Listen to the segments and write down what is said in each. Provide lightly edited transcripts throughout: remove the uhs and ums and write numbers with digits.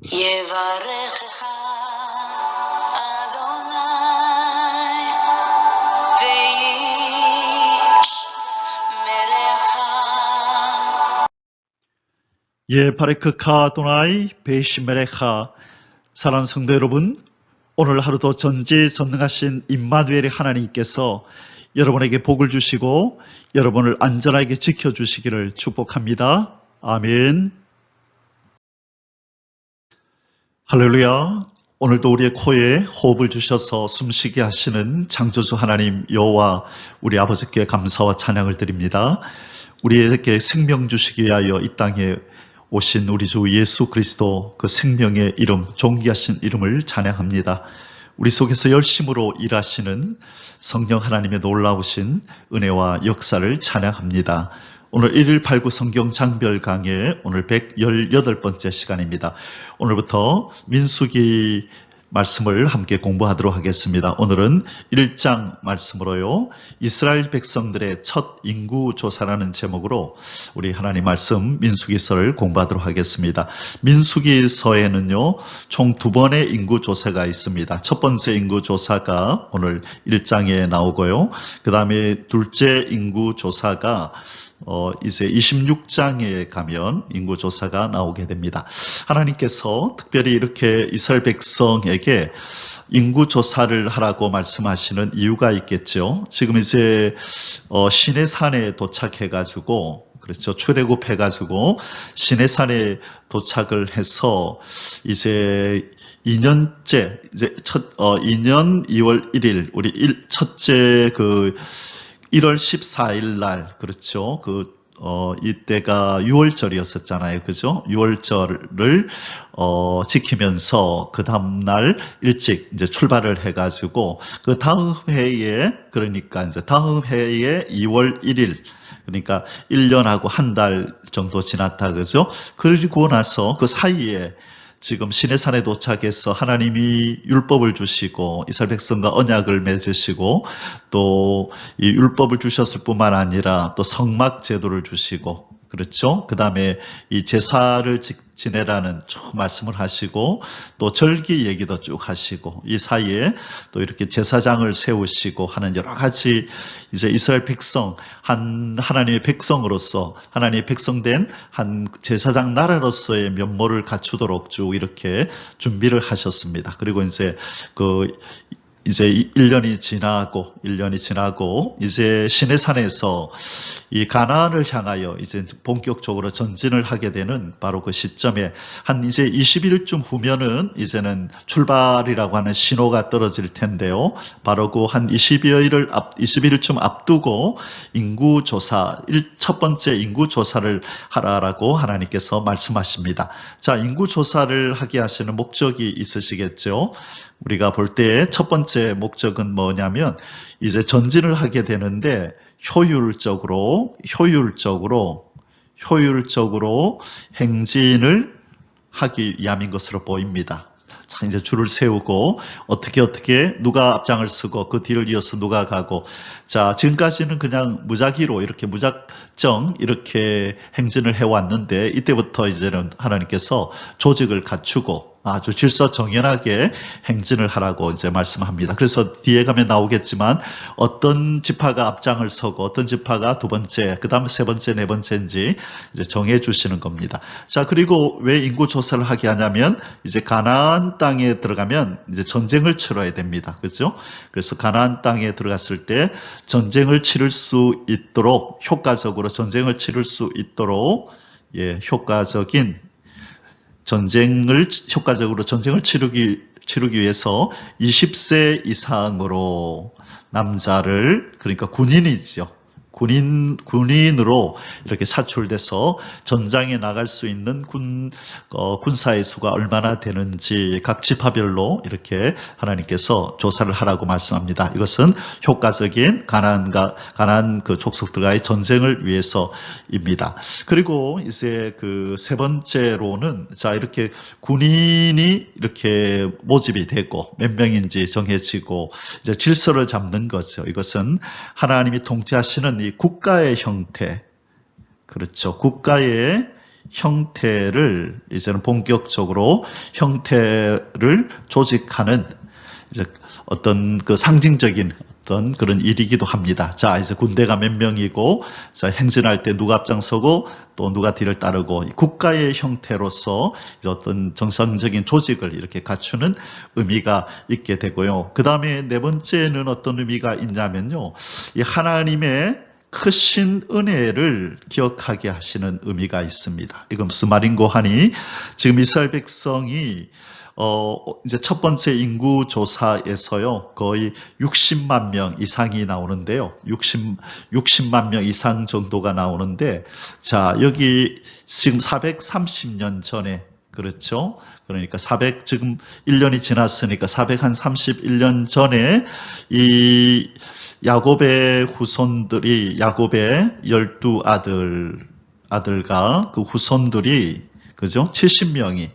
יברכך אדוני וישמרך. 예바레크카 아도나이 베이시메레카. 사랑하는 성도 여러분, 오늘 하루도 전지전능하신 임마누엘의 하나님께서 여러분에게 복을 주시고 여러분을 안전하게 지켜주시기를 축복합니다. 아멘. 할렐루야. 오늘도 우리의 코에 호흡을 주셔서 숨쉬게 하시는 창조주 하나님 여호와 우리 아버지께 감사와 찬양을 드립니다. 우리에게 생명 주시기 위하여 이 땅에 오신 우리 주 예수 그리스도 그 생명의 이름, 존귀하신 이름을 찬양합니다. 우리 속에서 열심으로 일하시는 성령 하나님의 놀라우신 은혜와 역사를 찬양합니다. 오늘 1일 8구 성경 장별 강의 오늘 118번째 시간입니다. 오늘부터 민수기 말씀을 함께 공부하도록 하겠습니다. 오늘은 1장 말씀으로요. 이스라엘 백성들의 첫 인구조사라는 제목으로 우리 하나님 말씀 민수기서를 공부하도록 하겠습니다. 민수기서에는요. 총 2번의 인구조사가 있습니다. 첫 번째 인구조사가 오늘 1장에 나오고요. 그 다음에 둘째 인구조사가 이제 26장에 가면 인구조사가 나오게 됩니다. 하나님께서 특별히 이렇게 이스라엘 백성에게 인구조사를 하라고 말씀하시는 이유가 있겠죠. 지금 이제 시내산에 도착해가지고 그렇죠. 출애굽해가지고 시내산에 도착을 해서 이제 2년째 이제 2년 2월 1일 우리 첫째 1월 14일 날, 그렇죠. 이때가 6월절이었었잖아요. 그죠? 6월절을, 지키면서 그 다음날 일찍 이제 출발을 해가지고, 그 다음 해에, 그러니까 이제 다음 해에 2월 1일, 그러니까 1년하고 한 달 정도 지났다. 그죠? 그리고 나서 그 사이에 지금 시내산에 도착해서 하나님이 율법을 주시고 이스라엘 백성과 언약을 맺으시고 또 이 율법을 주셨을 뿐만 아니라 또 성막 제도를 주시고 그렇죠. 그 다음에 이 제사를 지내라는 쭉 말씀을 하시고 또 절기 얘기도 쭉 하시고 이 사이에 또 이렇게 제사장을 세우시고 하는 여러 가지 이제 이스라엘 백성 하나님의 백성으로서 하나님의 백성된 한 제사장 나라로서의 면모를 갖추도록 쭉 이렇게 준비를 하셨습니다. 그리고 이제 1년이 지나고 이제 시내산에서 이 가나안을 향하여 이제 본격적으로 전진을 하게 되는 바로 그 시점에 한 이제 20일쯤 후면은 이제는 출발이라고 하는 신호가 떨어질 텐데요. 바로 그 한 20일쯤 앞두고 첫 번째 인구조사를 하라라고 하나님께서 말씀하십니다. 자, 인구조사를 하게 하시는 목적이 있으시겠죠? 우리가 볼 때 첫 번째 목적은 뭐냐면 이제 전진을 하게 되는데 효율적으로 행진을 하기 위함인 것으로 보입니다. 자, 이제 줄을 세우고 어떻게 누가 앞장을 서고 그 뒤를 이어서 누가 가고 자, 지금까지는 그냥 무작위로 이렇게 무작정 이렇게 행진을 해왔는데 이때부터 이제는 하나님께서 조직을 갖추고 아주 질서정연하게 행진을 하라고 이제 말씀합니다. 그래서 뒤에 가면 나오겠지만 어떤 지파가 앞장을 서고 어떤 지파가 두 번째, 그 다음에 세 번째, 네 번째인지 이제 정해 주시는 겁니다. 자, 그리고 왜 인구조사를 하게 하냐면 이제 가나안 땅에 들어가면 이제 전쟁을 치러야 됩니다. 그렇죠? 그래서 가나안 땅에 들어갔을 때 전쟁을 치를 수 있도록 효과적으로 전쟁을 치를 수 있도록 효과적으로 전쟁을 치르기 위해서 20세 이상으로 남자를 그러니까 군인이죠. 군인으로 이렇게 사출돼서 전장에 나갈 수 있는 군사의 수가 얼마나 되는지 각 지파별로 이렇게 하나님께서 조사를 하라고 말씀합니다. 이것은 효과적인 가나안 그 족속들과의 전쟁을 위해서입니다. 그리고 이제 그 세 번째로는 자, 이렇게 군인이 이렇게 모집이 되고 몇 명인지 정해지고 이제 질서를 잡는 거죠. 이것은 하나님이 통치하시는 이 국가의 형태, 그렇죠. 국가의 형태를 이제는 본격적으로 형태를 조직하는 이제 어떤 그 상징적인 어떤 그런 일이기도 합니다. 자, 이제 군대가 몇 명이고, 자, 행진할 때 누가 앞장서고 또 누가 뒤를 따르고 국가의 형태로서 이제 어떤 정상적인 조직을 이렇게 갖추는 의미가 있게 되고요. 그 다음에 네 번째는 어떤 의미가 있냐면요. 이 하나님의 크신 은혜를 기억하게 하시는 의미가 있습니다. 이건 무슨 말인고 하니, 지금 이스라엘 백성이 이제 첫 번째 인구 조사에서요, 거의 60만 명 이상이 나오는데요. 60만 명 이상 정도가 나오는데, 자, 여기 지금 430년 전에, 그렇죠? 그러니까 지금 1년이 지났으니까 431년 전에 이 야곱의 후손들이, 야곱의 12아들과 그 후손들이, 그죠? 70명이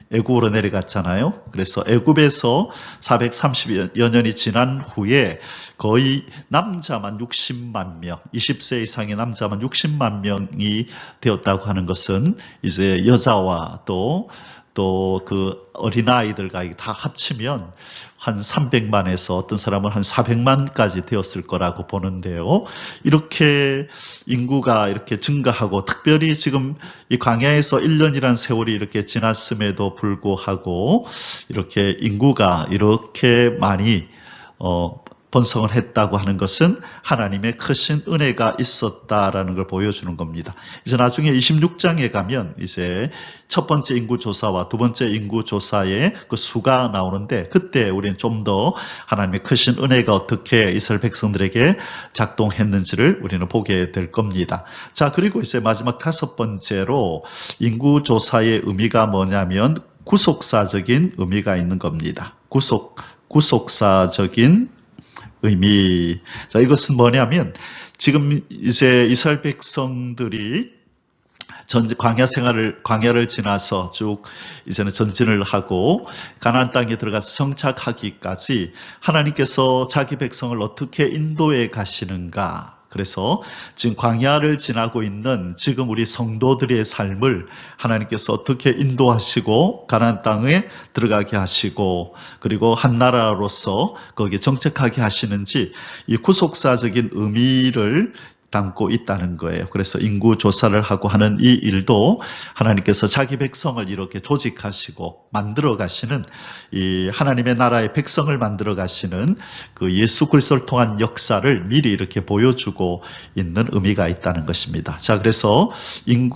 애굽으로 내려갔잖아요. 그래서 애굽에서 430여 년이 지난 후에 거의 남자만 60만 명, 20세 이상의 남자만 60만 명이 되었다고 하는 것은 이제 여자와 또 그 어린아이들과 다 합치면 한 300만에서 어떤 사람은 한 400만까지 되었을 거라고 보는데요. 이렇게 인구가 이렇게 증가하고, 특별히 지금 이 광야에서 1년이란 세월이 이렇게 지났음에도 불구하고 이렇게 인구가 이렇게 많이 번성을 했다고 하는 것은 하나님의 크신 은혜가 있었다라는 걸 보여주는 겁니다. 이제 나중에 26장에 가면 이제 첫 번째 인구 조사와 두 번째 인구 조사의 그 수가 나오는데, 그때 우리는 좀 더 하나님의 크신 은혜가 어떻게 이스라엘 백성들에게 작동했는지를 우리는 보게 될 겁니다. 자, 그리고 이제 마지막 다섯 번째로 인구 조사의 의미가 뭐냐면 구속사적인 의미가 있는 겁니다. 구속사적인 의미. 자, 이것은 뭐냐면, 지금 이제 이스라엘 백성들이 광야를 지나서 쭉 이제는 전진을 하고 가나안 땅에 들어가서 정착하기까지 하나님께서 자기 백성을 어떻게 인도해 가시는가. 그래서 지금 광야를 지나고 있는 지금 우리 성도들의 삶을 하나님께서 어떻게 인도하시고 가나안 땅에 들어가게 하시고, 그리고 한 나라로서 거기에 정착하게 하시는지, 이 구속사적인 의미를 담고 있다는 거예요. 그래서 인구 조사를 하고 하는 이 일도 하나님께서 자기 백성을 이렇게 조직하시고 만들어 가시는, 이 하나님의 나라의 백성을 만들어 가시는 그 예수 그리스도를 통한 역사를 미리 이렇게 보여주고 있는 의미가 있다는 것입니다. 자, 그래서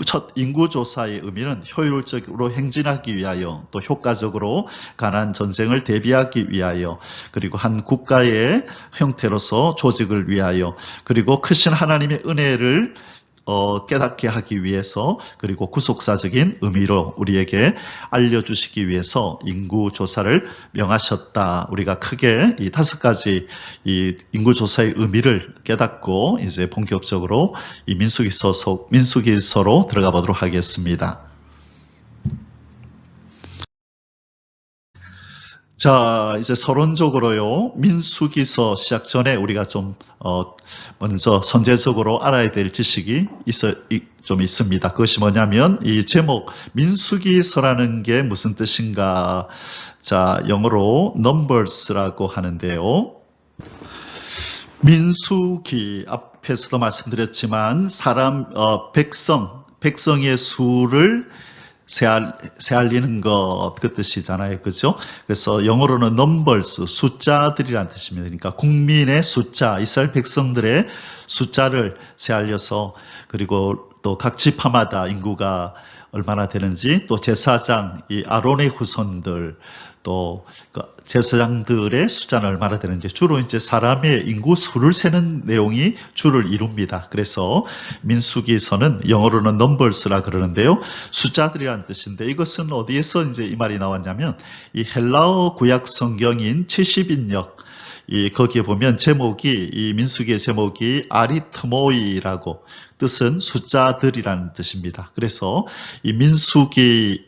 첫 인구 조사의 의미는 효율적으로 행진하기 위하여, 또 효과적으로 가나안 전쟁을 대비하기 위하여, 그리고 한 국가의 형태로서 조직을 위하여, 그리고 크신 하나님의 은혜를 깨닫게 하기 위해서, 그리고 구속사적인 의미로 우리에게 알려주시기 위해서 인구 조사를 명하셨다. 우리가 크게 이 다섯 가지 이 인구 조사의 의미를 깨닫고 이제 본격적으로 이 민수기서로 들어가 보도록 하겠습니다. 자, 이제 서론적으로요, 민수기서 시작 전에 우리가 좀 먼저 선제적으로 알아야 될 지식이 좀 있습니다. 그것이 뭐냐면, 이 제목 민수기서라는 게 무슨 뜻인가? 자, 영어로 numbers라고 하는데요. 민수기, 앞에서도 말씀드렸지만 백성의 수를 세알리는 것, 그 뜻이잖아요. 그죠? 그래서 영어로는 numbers, 숫자들이란 뜻입니다. 그러니까 국민의 숫자, 이스라엘 백성들의 숫자를 세알려서, 그리고 또 각 지파마다 인구가 얼마나 되는지, 또 제사장, 이 아론의 후손들, 또 제사장들의 숫자는 얼마나 되는지, 주로 이제 사람의 인구 수를 세는 내용이 주를 이룹니다. 그래서 민수기서는 영어로는 numbers라 그러는데요, 숫자들이라는 뜻인데, 이것은 어디에서 이제 이 말이 나왔냐면, 이 헬라어 구약 성경인 70인역, 거기에 보면 제목이, 이 민수기의 제목이 아리트모이라고, 뜻은 숫자들이라는 뜻입니다. 그래서 이 민수기라는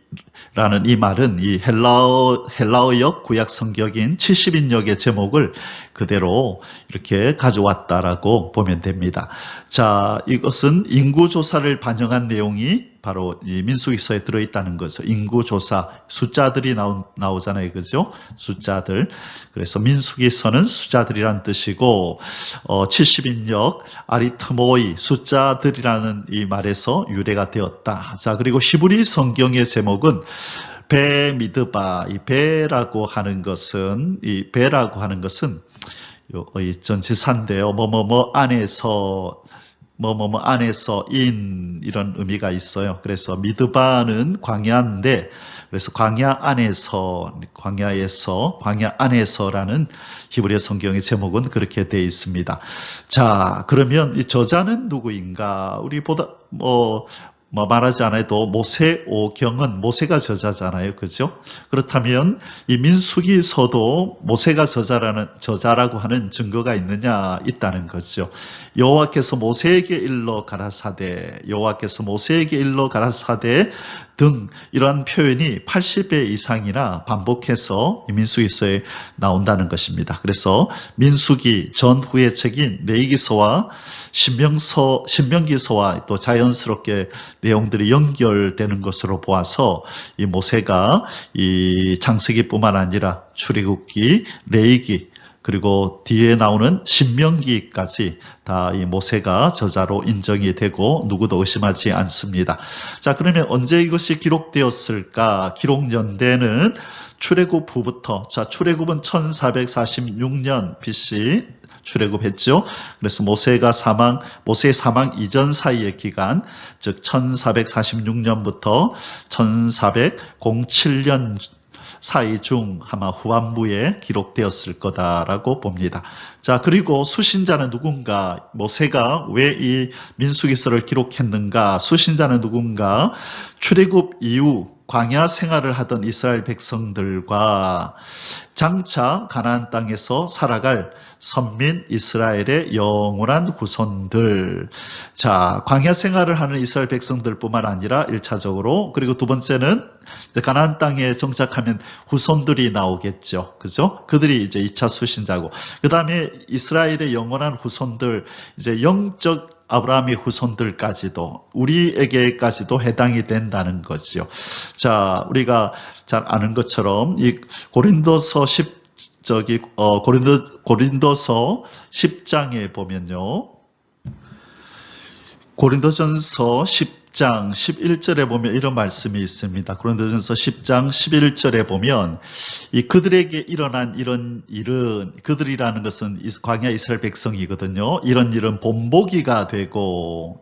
이 말은 이 헬라어역 구약 성경인 70인역의 제목을 그대로 이렇게 가져왔다라고 보면 됩니다. 자, 이것은 인구조사를 반영한 내용이 바로 이 민수기서에 들어있다는 거죠. 인구조사, 숫자들이 나오잖아요. 그죠? 숫자들. 그래서 민수기서는 숫자들이란 뜻이고, 70인역, 아리트모이, 숫자들이라는 이 말에서 유래가 되었다. 자, 그리고 히브리 성경의 제목은 배 미드바, 이 배라고 하는 것은 이 전치사인데요. 안에서 인 이런 의미가 있어요. 그래서 미드바는 광야인데, 그래서 광야 안에서라는 히브리 성경의 제목은 그렇게 되어 있습니다. 자, 그러면 이 저자는 누구인가? 우리보다 말하지 않아도 모세오경은 모세가 저자잖아요. 그죠? 그렇다면 이 민수기서도 모세가 저자라고 하는 증거가 있다는 거죠. 여호와께서 모세에게 일러 가라사대 등 이러한 표현이 80배 이상이나 반복해서 민수기서에 나온다는 것입니다. 그래서 민수기 전후의 책인 레위기서와 신명기서와 또 자연스럽게 내용들이 연결되는 것으로 보아서 이 모세가 이 창세기뿐만 아니라 출애굽기, 레위기, 그리고 뒤에 나오는 신명기까지 다 이 모세가 저자로 인정이 되고 누구도 의심하지 않습니다. 자, 그러면 언제 이것이 기록되었을까? 기록 연대는 출애굽 후부터, 자, 출애굽은 1446년 BC 출애굽했죠. 그래서 모세의 사망 이전 사이의 기간, 즉 1446년부터 1407년 사이 중 아마 후반부에 기록되었을 거다라고 봅니다. 자, 그리고 수신자는 누군가? 모세가 왜 이 민수기서를 기록했는가? 수신자는 누군가? 출애굽 이후 광야 생활을 하던 이스라엘 백성들과 장차 가나안 땅에서 살아갈 선민 이스라엘의 영원한 후손들. 자, 광야 생활을 하는 이스라엘 백성들뿐만 아니라 1차적으로, 그리고 두 번째는 가나안 땅에 정착하면 후손들이 나오겠죠. 그죠? 그들이 이제 2차 수신자고. 그 다음에 이스라엘의 영원한 후손들, 이제 영적 아브라함의 후손들까지도, 우리에게까지도 해당이 된다는 거죠. 자, 우리가 잘 아는 것처럼 이 고린도서 10장에 보면요. 고린도전서 10장 11절에 보면 이런 말씀이 있습니다. 고린도전서 10장 11절에 보면 이 그들에게 일어난 이런 일은, 그들이라는 것은 광야 이스라엘 백성이거든요. 이런 일은 본보기가 되고,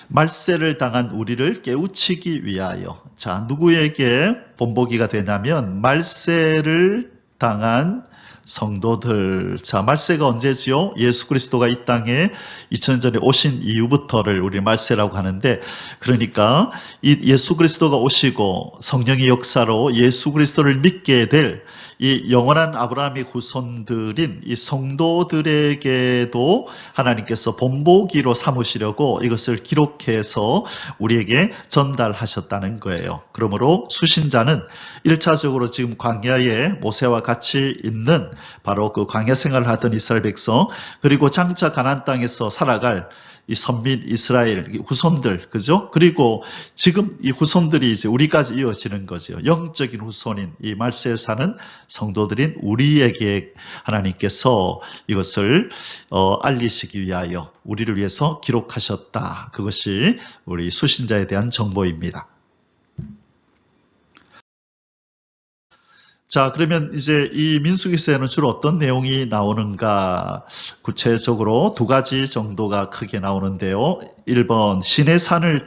말세를 당한 우리를 깨우치기 위하여. 자, 누구에게 본보기가 되냐면 말세를 당한 성도들. 자, 말세가 언제지요? 예수 그리스도가 이 땅에 2000년 전에 오신 이후부터를 우리 말세라고 하는데, 그러니까 이 예수 그리스도가 오시고 성령의 역사로 예수 그리스도를 믿게 될 이 영원한 아브라함의 후손들인 이 성도들에게도 하나님께서 본보기로 삼으시려고 이것을 기록해서 우리에게 전달하셨다는 거예요. 그러므로 수신자는 1차적으로 지금 광야에 모세와 같이 있는 바로 그 광야 생활을 하던 이스라엘 백성, 그리고 장차 가나안 땅에서 살아갈 이 선민 이스라엘 후손들, 그죠? 그리고 지금 이 후손들이 이제 우리까지 이어지는 거죠. 영적인 후손인 이 말세에 사는 성도들인 우리에게 하나님께서 이것을 알리시기 위하여 우리를 위해서 기록하셨다. 그것이 우리 수신자에 대한 정보입니다. 자, 그러면 이제 이 민수기서에는 주로 어떤 내용이 나오는가? 구체적으로 두 가지 정도가 크게 나오는데요. 1번, 신의 산을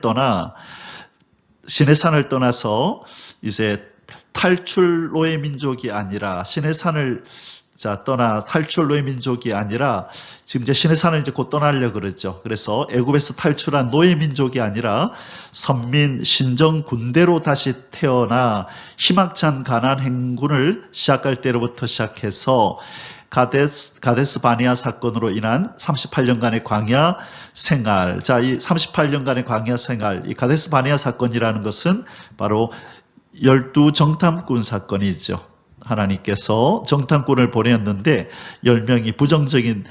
떠나서 이제 탈출로의 민족이 아니라 탈출로의 민족이 아니라 지금 이제 신의 산을 이제 곧 떠나려고 그러죠. 그래서 애굽에서 탈출한 노예 민족이 아니라 선민 신정 군대로 다시 태어나 희망찬 가나안 행군을 시작할 때로부터 시작해서 가데스 바네아 사건으로 인한 38년간의 광야 생활. 자, 이 38년간의 광야 생활, 이 가데스 바네아 사건이라는 것은 바로 12정탐꾼 사건이죠. 하나님께서 정탐꾼을 보냈는데 10명이 부정적인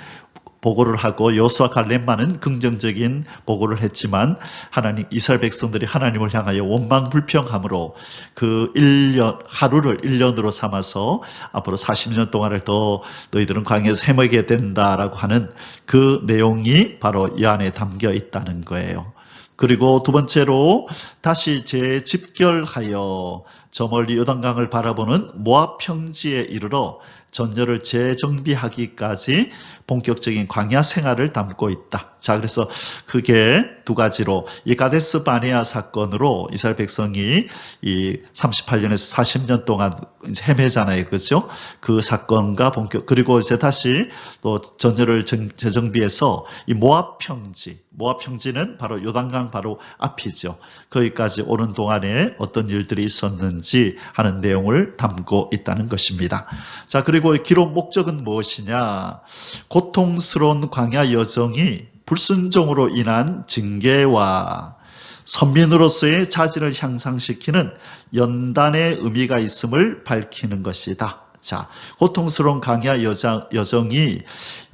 보고를 하고 여호수아 갈렙만은 긍정적인 보고를 했지만 하나님 이스라엘 백성들이 하나님을 향하여 원망불평함으로 그 1년 하루를 1년으로 삼아서 앞으로 40년 동안을 더 너희들은 광야에서 헤매게 된다라고 하는 그 내용이 바로 이 안에 담겨 있다는 거예요. 그리고 두 번째로 다시 재집결하여 저 멀리 요단강을 바라보는 모압 평지에 이르러 전열을 재정비하기까지 본격적인 광야 생활을 담고 있다. 자, 그래서 그게 두 가지로 이 가데스 바네아 사건으로 이스라엘 백성이 이 38년에서 40년 동안 이제 헤매잖아요. 그렇죠? 그 사건과 그리고 이제 다시 또 전열을 재정비해서 이 모압 평지는 바로 요단강 바로 앞이죠. 거기까지 오는 동안에 어떤 일들이 있었는지 하는 내용을 담고 있다는 것입니다. 자, 그리고 기록 목적은 무엇이냐? 고통스러운 광야 여정이 불순종으로 인한 징계와 선민으로서의 자질을 향상시키는 연단의 의미가 있음을 밝히는 것이다. 자, 고통스러운 광야 여정이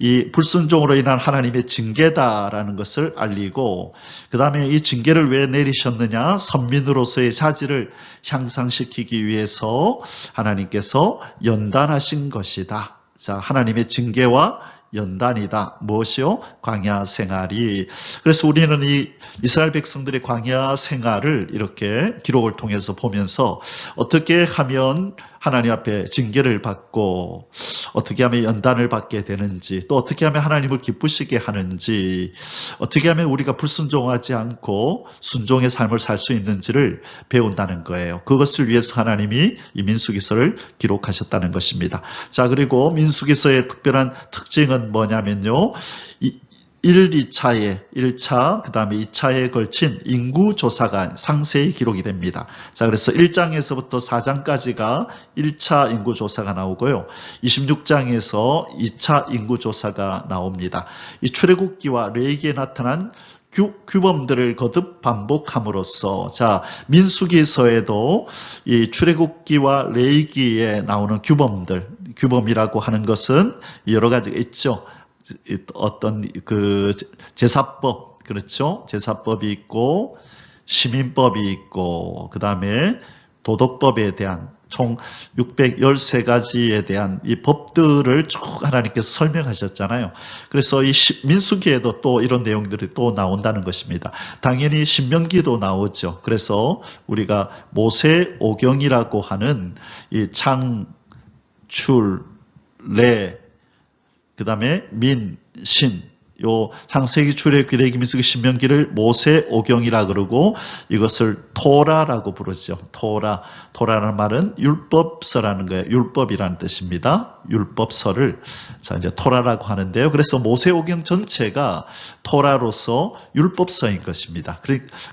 이 불순종으로 인한 하나님의 징계다라는 것을 알리고, 그 다음에 이 징계를 왜 내리셨느냐? 선민으로서의 자질을 향상시키기 위해서 하나님께서 연단하신 것이다. 자, 하나님의 징계와 연단이다. 무엇이요? 광야 생활이. 그래서 우리는 이 이스라엘 백성들의 광야 생활을 이렇게 기록을 통해서 보면서 어떻게 하면 하나님 앞에 징계를 받고 어떻게 하면 연단을 받게 되는지, 또 어떻게 하면 하나님을 기쁘시게 하는지, 어떻게 하면 우리가 불순종하지 않고 순종의 삶을 살 수 있는지를 배운다는 거예요. 그것을 위해서 하나님이 이 민수기서를 기록하셨다는 것입니다. 자, 그리고 민수기서의 특별한 특징은 뭐냐면요, 1차, 그 다음에 2차에 걸친 인구조사가 상세히 기록이 됩니다. 자, 그래서 1장에서부터 4장까지가 1차 인구조사가 나오고요. 26장에서 2차 인구조사가 나옵니다. 이 출애굽기와 레위기에 나타난 규범들을 거듭 반복함으로써, 자, 민수기서에도 이 출애굽기와 레위기에 나오는 규범이라고 하는 것은 여러 가지가 있죠. 어떤 그 제사법, 그렇죠? 제사법이 있고 시민법이 있고, 그 다음에 도덕법에 대한 총 613가지에 대한 이 법들을 쭉 하나님께서 설명하셨잖아요. 그래서 이 민수기에도 또 이런 내용들이 또 나온다는 것입니다. 당연히 신명기도 나오죠. 그래서 우리가 모세오경이라고 하는 이 창, 래, 그 다음에 민, 신, 요 창세기, 출애굽기, 레위기, 민수기, 신명기를 모세오경이라 그러고 이것을 토라라고 부르죠. 토라라는 말은 율법서라는 거예요. 율법이라는 뜻입니다. 율법서를 자 이제 토라라고 하는데요. 그래서 모세오경 전체가 토라로서 율법서인 것입니다.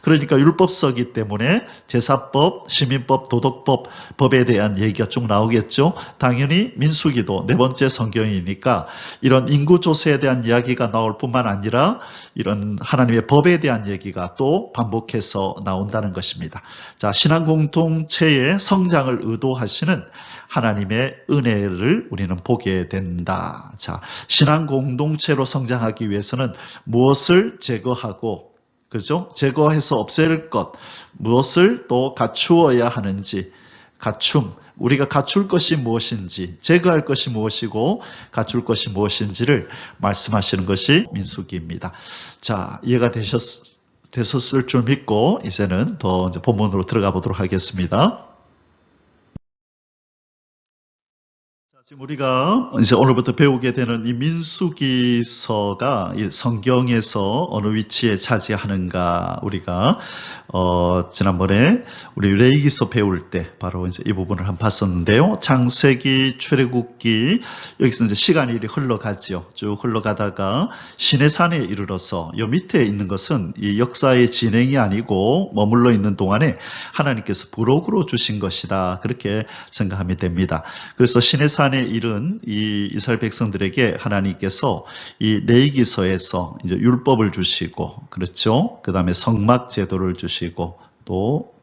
그러니까 율법서이기 때문에 제사법, 시민법, 도덕법, 법에 대한 얘기가 쭉 나오겠죠. 당연히 민수기도 네 번째 성경이니까 이런 인구조사에 대한 이야기가 나올 뿐만 아니라 이런 하나님의 법에 대한 얘기가 또 반복해서 나온다는 것입니다. 자, 신앙 공동체의 성장을 의도하시는 하나님의 은혜를 우리는 보게 된다. 자, 신앙 공동체로 성장하기 위해서는 무엇을 제거하고, 그죠? 제거해서 없앨 것, 무엇을 또 갖추어야 하는지, 우리가 갖출 것이 무엇인지, 제거할 것이 무엇이고 갖출 것이 무엇인지를 말씀하시는 것이 민수기입니다. 자, 이해가 되셨을 줄 믿고 이제는 더 이제 본문으로 들어가 보도록 하겠습니다. 지금 우리가 이제 오늘부터 배우게 되는 이 민수기서가 이 성경에서 어느 위치에 차지하는가, 우리가 지난번에 우리 레위기서 배울 때 바로 이제 이 부분을 한번 봤었는데요. 창세기, 출애굽기, 여기서 이제 시간이 이렇게 흘러가지요. 쭉 흘러가다가 시내산에 이르러서 요 밑에 있는 것은 이 역사의 진행이 아니고 머물러 있는 동안에 하나님께서 부록으로 주신 것이다. 그렇게 생각하면 됩니다. 그래서 시내산에 시간에 이른 이 이스라엘 백성들에게 하나님께서 이 레위기서에서 이제 율법을 주시고, 그렇죠? 그 다음에 성막 제도를 주시고, 또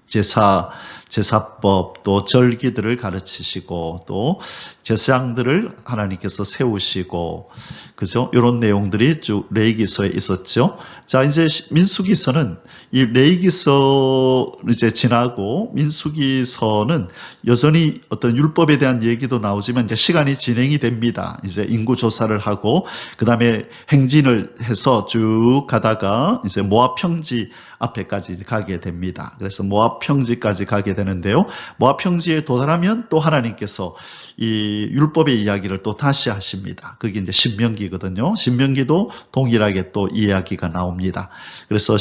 제사법, 또 절기들을 가르치시고, 또 제사장들을 하나님께서 세우시고, 그죠? 이런 내용들이 쭉 레위기서에 있었죠. 자, 이제 민수기서는 이 레위기서 이제 지나고 민수기서는 여전히 어떤 율법에 대한 얘기도 나오지만 이제 시간이 진행이 됩니다. 이제 인구 조사를 하고, 그 다음에 행진을 해서 쭉 가다가 이제 모압 평지 앞에까지 가게 됩니다. 그래서 모압 평지까지 가게 되는데요. 모압 평지에 도달하면 또 하나님께서 이 율법의 이야기를 또 다시 하십니다. 그게 이제 신명기거든요. 신명기도 동일하게 또 이야기가 나옵니다. 그래서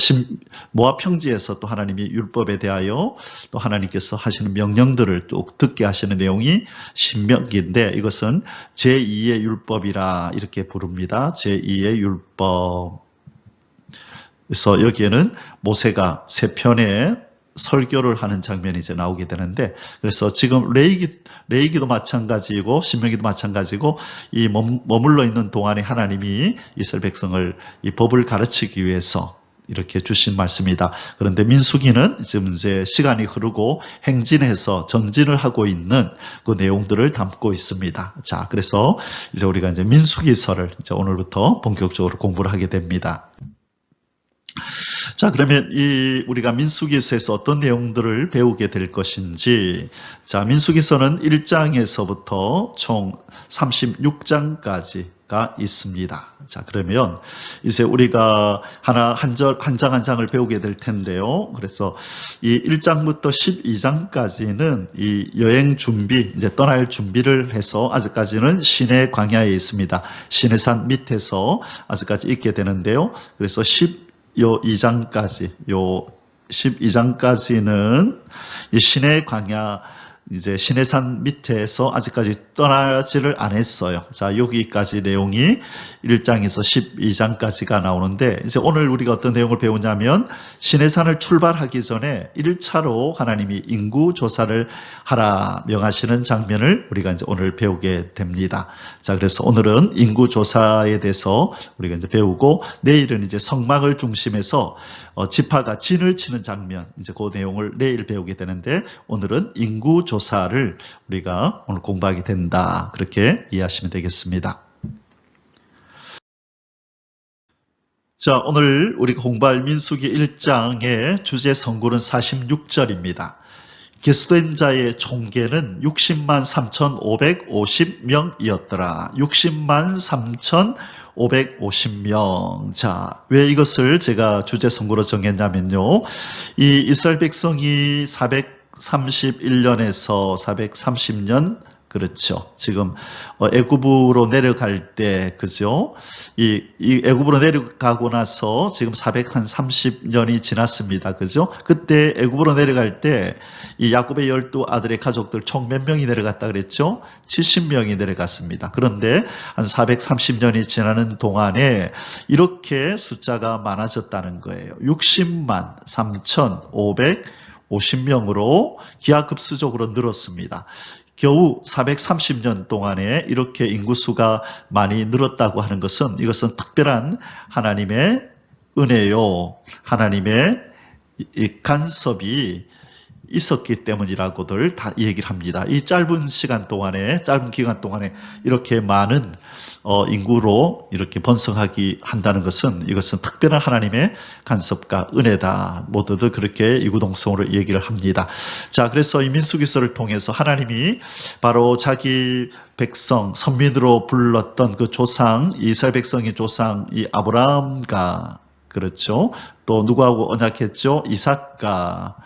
모압 평지에서 또 하나님이 율법에 대하여 또 하나님께서 하시는 명령들을 또 듣게 하시는 내용이 신명기인데, 이것은 제2의 율법이라 이렇게 부릅니다. 제2의 율법. 그래서 여기에는 모세가 세 편의 설교를 하는 장면이 이제 나오게 되는데, 그래서 지금 레위기도 마찬가지고 신명기도 마찬가지고 이 머물러 있는 동안에 하나님이 이스라엘 백성을 이 법을 가르치기 위해서 이렇게 주신 말씀이다. 그런데 민수기는 지금 이제 시간이 흐르고 행진해서 전진을 하고 있는 그 내용들을 담고 있습니다. 자, 그래서 이제 우리가 이제 민수기서를 이제 오늘부터 본격적으로 공부를 하게 됩니다. 자, 그러면 우리가 민수기서에서 어떤 내용들을 배우게 될 것인지, 자, 민수기서는 1장에서부터 총 36장까지가 있습니다. 자, 그러면 이제 우리가 한 장 한 장을 배우게 될 텐데요. 그래서 이 1장부터 12장까지는 이 여행 준비, 이제 떠날 준비를 해서 아직까지는 시내 광야에 있습니다. 시내산 밑에서 아직까지 있게 되는데요. 그래서 12장까지는 이 시내 광야, 이제 시내산 밑에서 아직까지 떠나지를 않았어요. 자, 여기까지 내용이 1장에서 12장까지가 나오는데, 이제 오늘 우리가 어떤 내용을 배우냐면, 시내산을 출발하기 전에 1차로 하나님이 인구 조사를 하라 명하시는 장면을 우리가 이제 오늘 배우게 됩니다. 자, 그래서 오늘은 인구 조사에 대해서 우리가 이제 배우고, 내일은 이제 성막을 중심해서 지파가 진을 치는 장면, 이제 그 내용을 내일 배우게 되는데, 오늘은 인구 조사를 우리가 오늘 공부하게 된다. 그렇게 이해하시면 되겠습니다. 자, 오늘 우리가 공부할 민수기 1장의 주제 성구는 46절입니다. 게스된 자의 총계는 60만 3,550명이었더라. 60만 3,550명. 자, 왜 이것을 제가 주제 성구로 정했냐면요. 이 이스라엘 백성이 431년에서 430년, 그렇죠. 지금 애굽으로 내려갈 때, 그죠? 이 애굽으로 내려가고 나서 지금 430년이 지났습니다. 그죠? 그때 애굽으로 내려갈 때 이 야곱의 12아들의 가족들 총 몇 명이 내려갔다 그랬죠? 70명이 내려갔습니다. 그런데 한 430년이 지나는 동안에 이렇게 숫자가 많아졌다는 거예요. 60만 3,550명으로 기하급수적으로 늘었습니다. 겨우 430년 동안에 이렇게 인구수가 많이 늘었다고 하는 것은, 이것은 특별한 하나님의 은혜요, 하나님의 간섭이 있었기 때문이라고들 다 얘기를 합니다. 이 짧은 기간 동안에 이렇게 많은 인구로 이렇게 번성하기 한다는 것은, 이것은 특별한 하나님의 간섭과 은혜다. 모두들 그렇게 이구동성으로 얘기를 합니다. 자, 그래서 이 민수기서를 통해서 하나님이 바로 자기 백성, 선민으로 불렀던 그 조상, 이스라엘 백성의 조상, 이 아브라함과, 그렇죠, 또 누구하고 언약했죠? 이삭과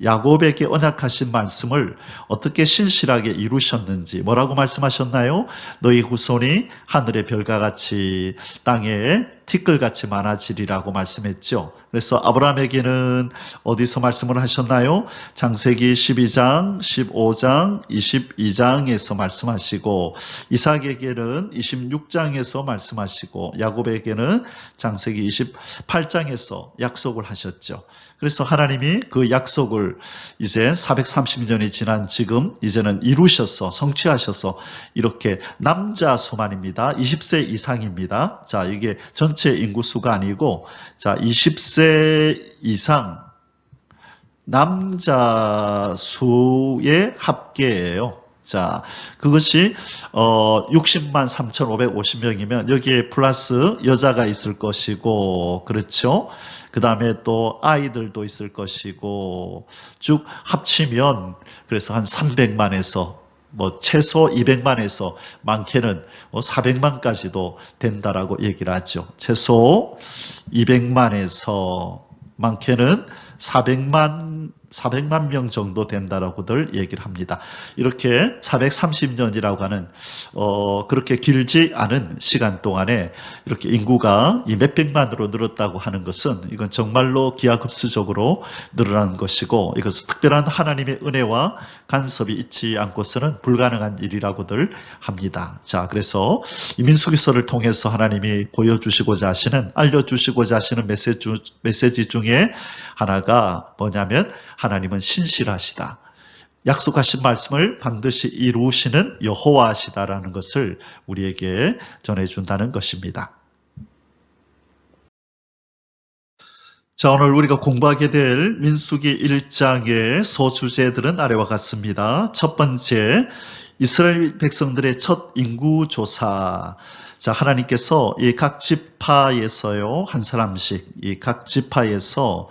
야곱에게 언약하신 말씀을 어떻게 신실하게 이루셨는지, 뭐라고 말씀하셨나요? 너희 후손이 하늘의 별과 같이 땅에 티끌같이 많아지리라고 말씀했죠. 그래서 아브라함에게는 어디서 말씀을 하셨나요? 창세기 12장, 15장, 22장에서 말씀하시고, 이삭에게는 26장에서 말씀하시고, 야곱에게는 창세기 28장에서 약속을 하셨죠. 그래서 하나님이 그 약속을 목표를 이제 430년이 지난 지금 이제는 이루셔서 성취하셔서 이렇게 남자 수만입니다. 20세 이상입니다. 자, 이게 전체 인구 수가 아니고 자, 20세 이상 남자 수의 합계예요. 자, 그것이 60만 3,550명이면 여기에 플러스 여자가 있을 것이고, 그렇죠? 그 다음에 또 아이들도 있을 것이고, 쭉 합치면 그래서 한 300만에서 뭐 최소 200만에서 많게는 400만까지도 된다라고 얘기를 하죠. 최소 200만에서 많게는 400만 명 정도 된다라고들 얘기를 합니다. 이렇게 430년이라고 하는 그렇게 길지 않은 시간 동안에 이렇게 인구가 이 몇백만으로 늘었다고 하는 것은 이건 정말로 기하급수적으로 늘어난 것이고 이것은 특별한 하나님의 은혜와 간섭이 있지 않고서는 불가능한 일이라고들 합니다. 자, 그래서 이 민수기서를 통해서 하나님이 보여주시고자 하시는 알려주시고자 하시는 메시지 중에 하나가 뭐냐면 하나님은 신실하시다. 약속하신 말씀을 반드시 이루시는 여호와시다라는 것을 우리에게 전해준다는 것입니다. 자, 오늘 우리가 공부하게 될 민수기 1장의 소주제들은 아래와 같습니다. 첫 번째, 이스라엘 백성들의 첫 인구조사. 자, 하나님께서 이 각 지파에서요, 한 사람씩, 이 각 지파에서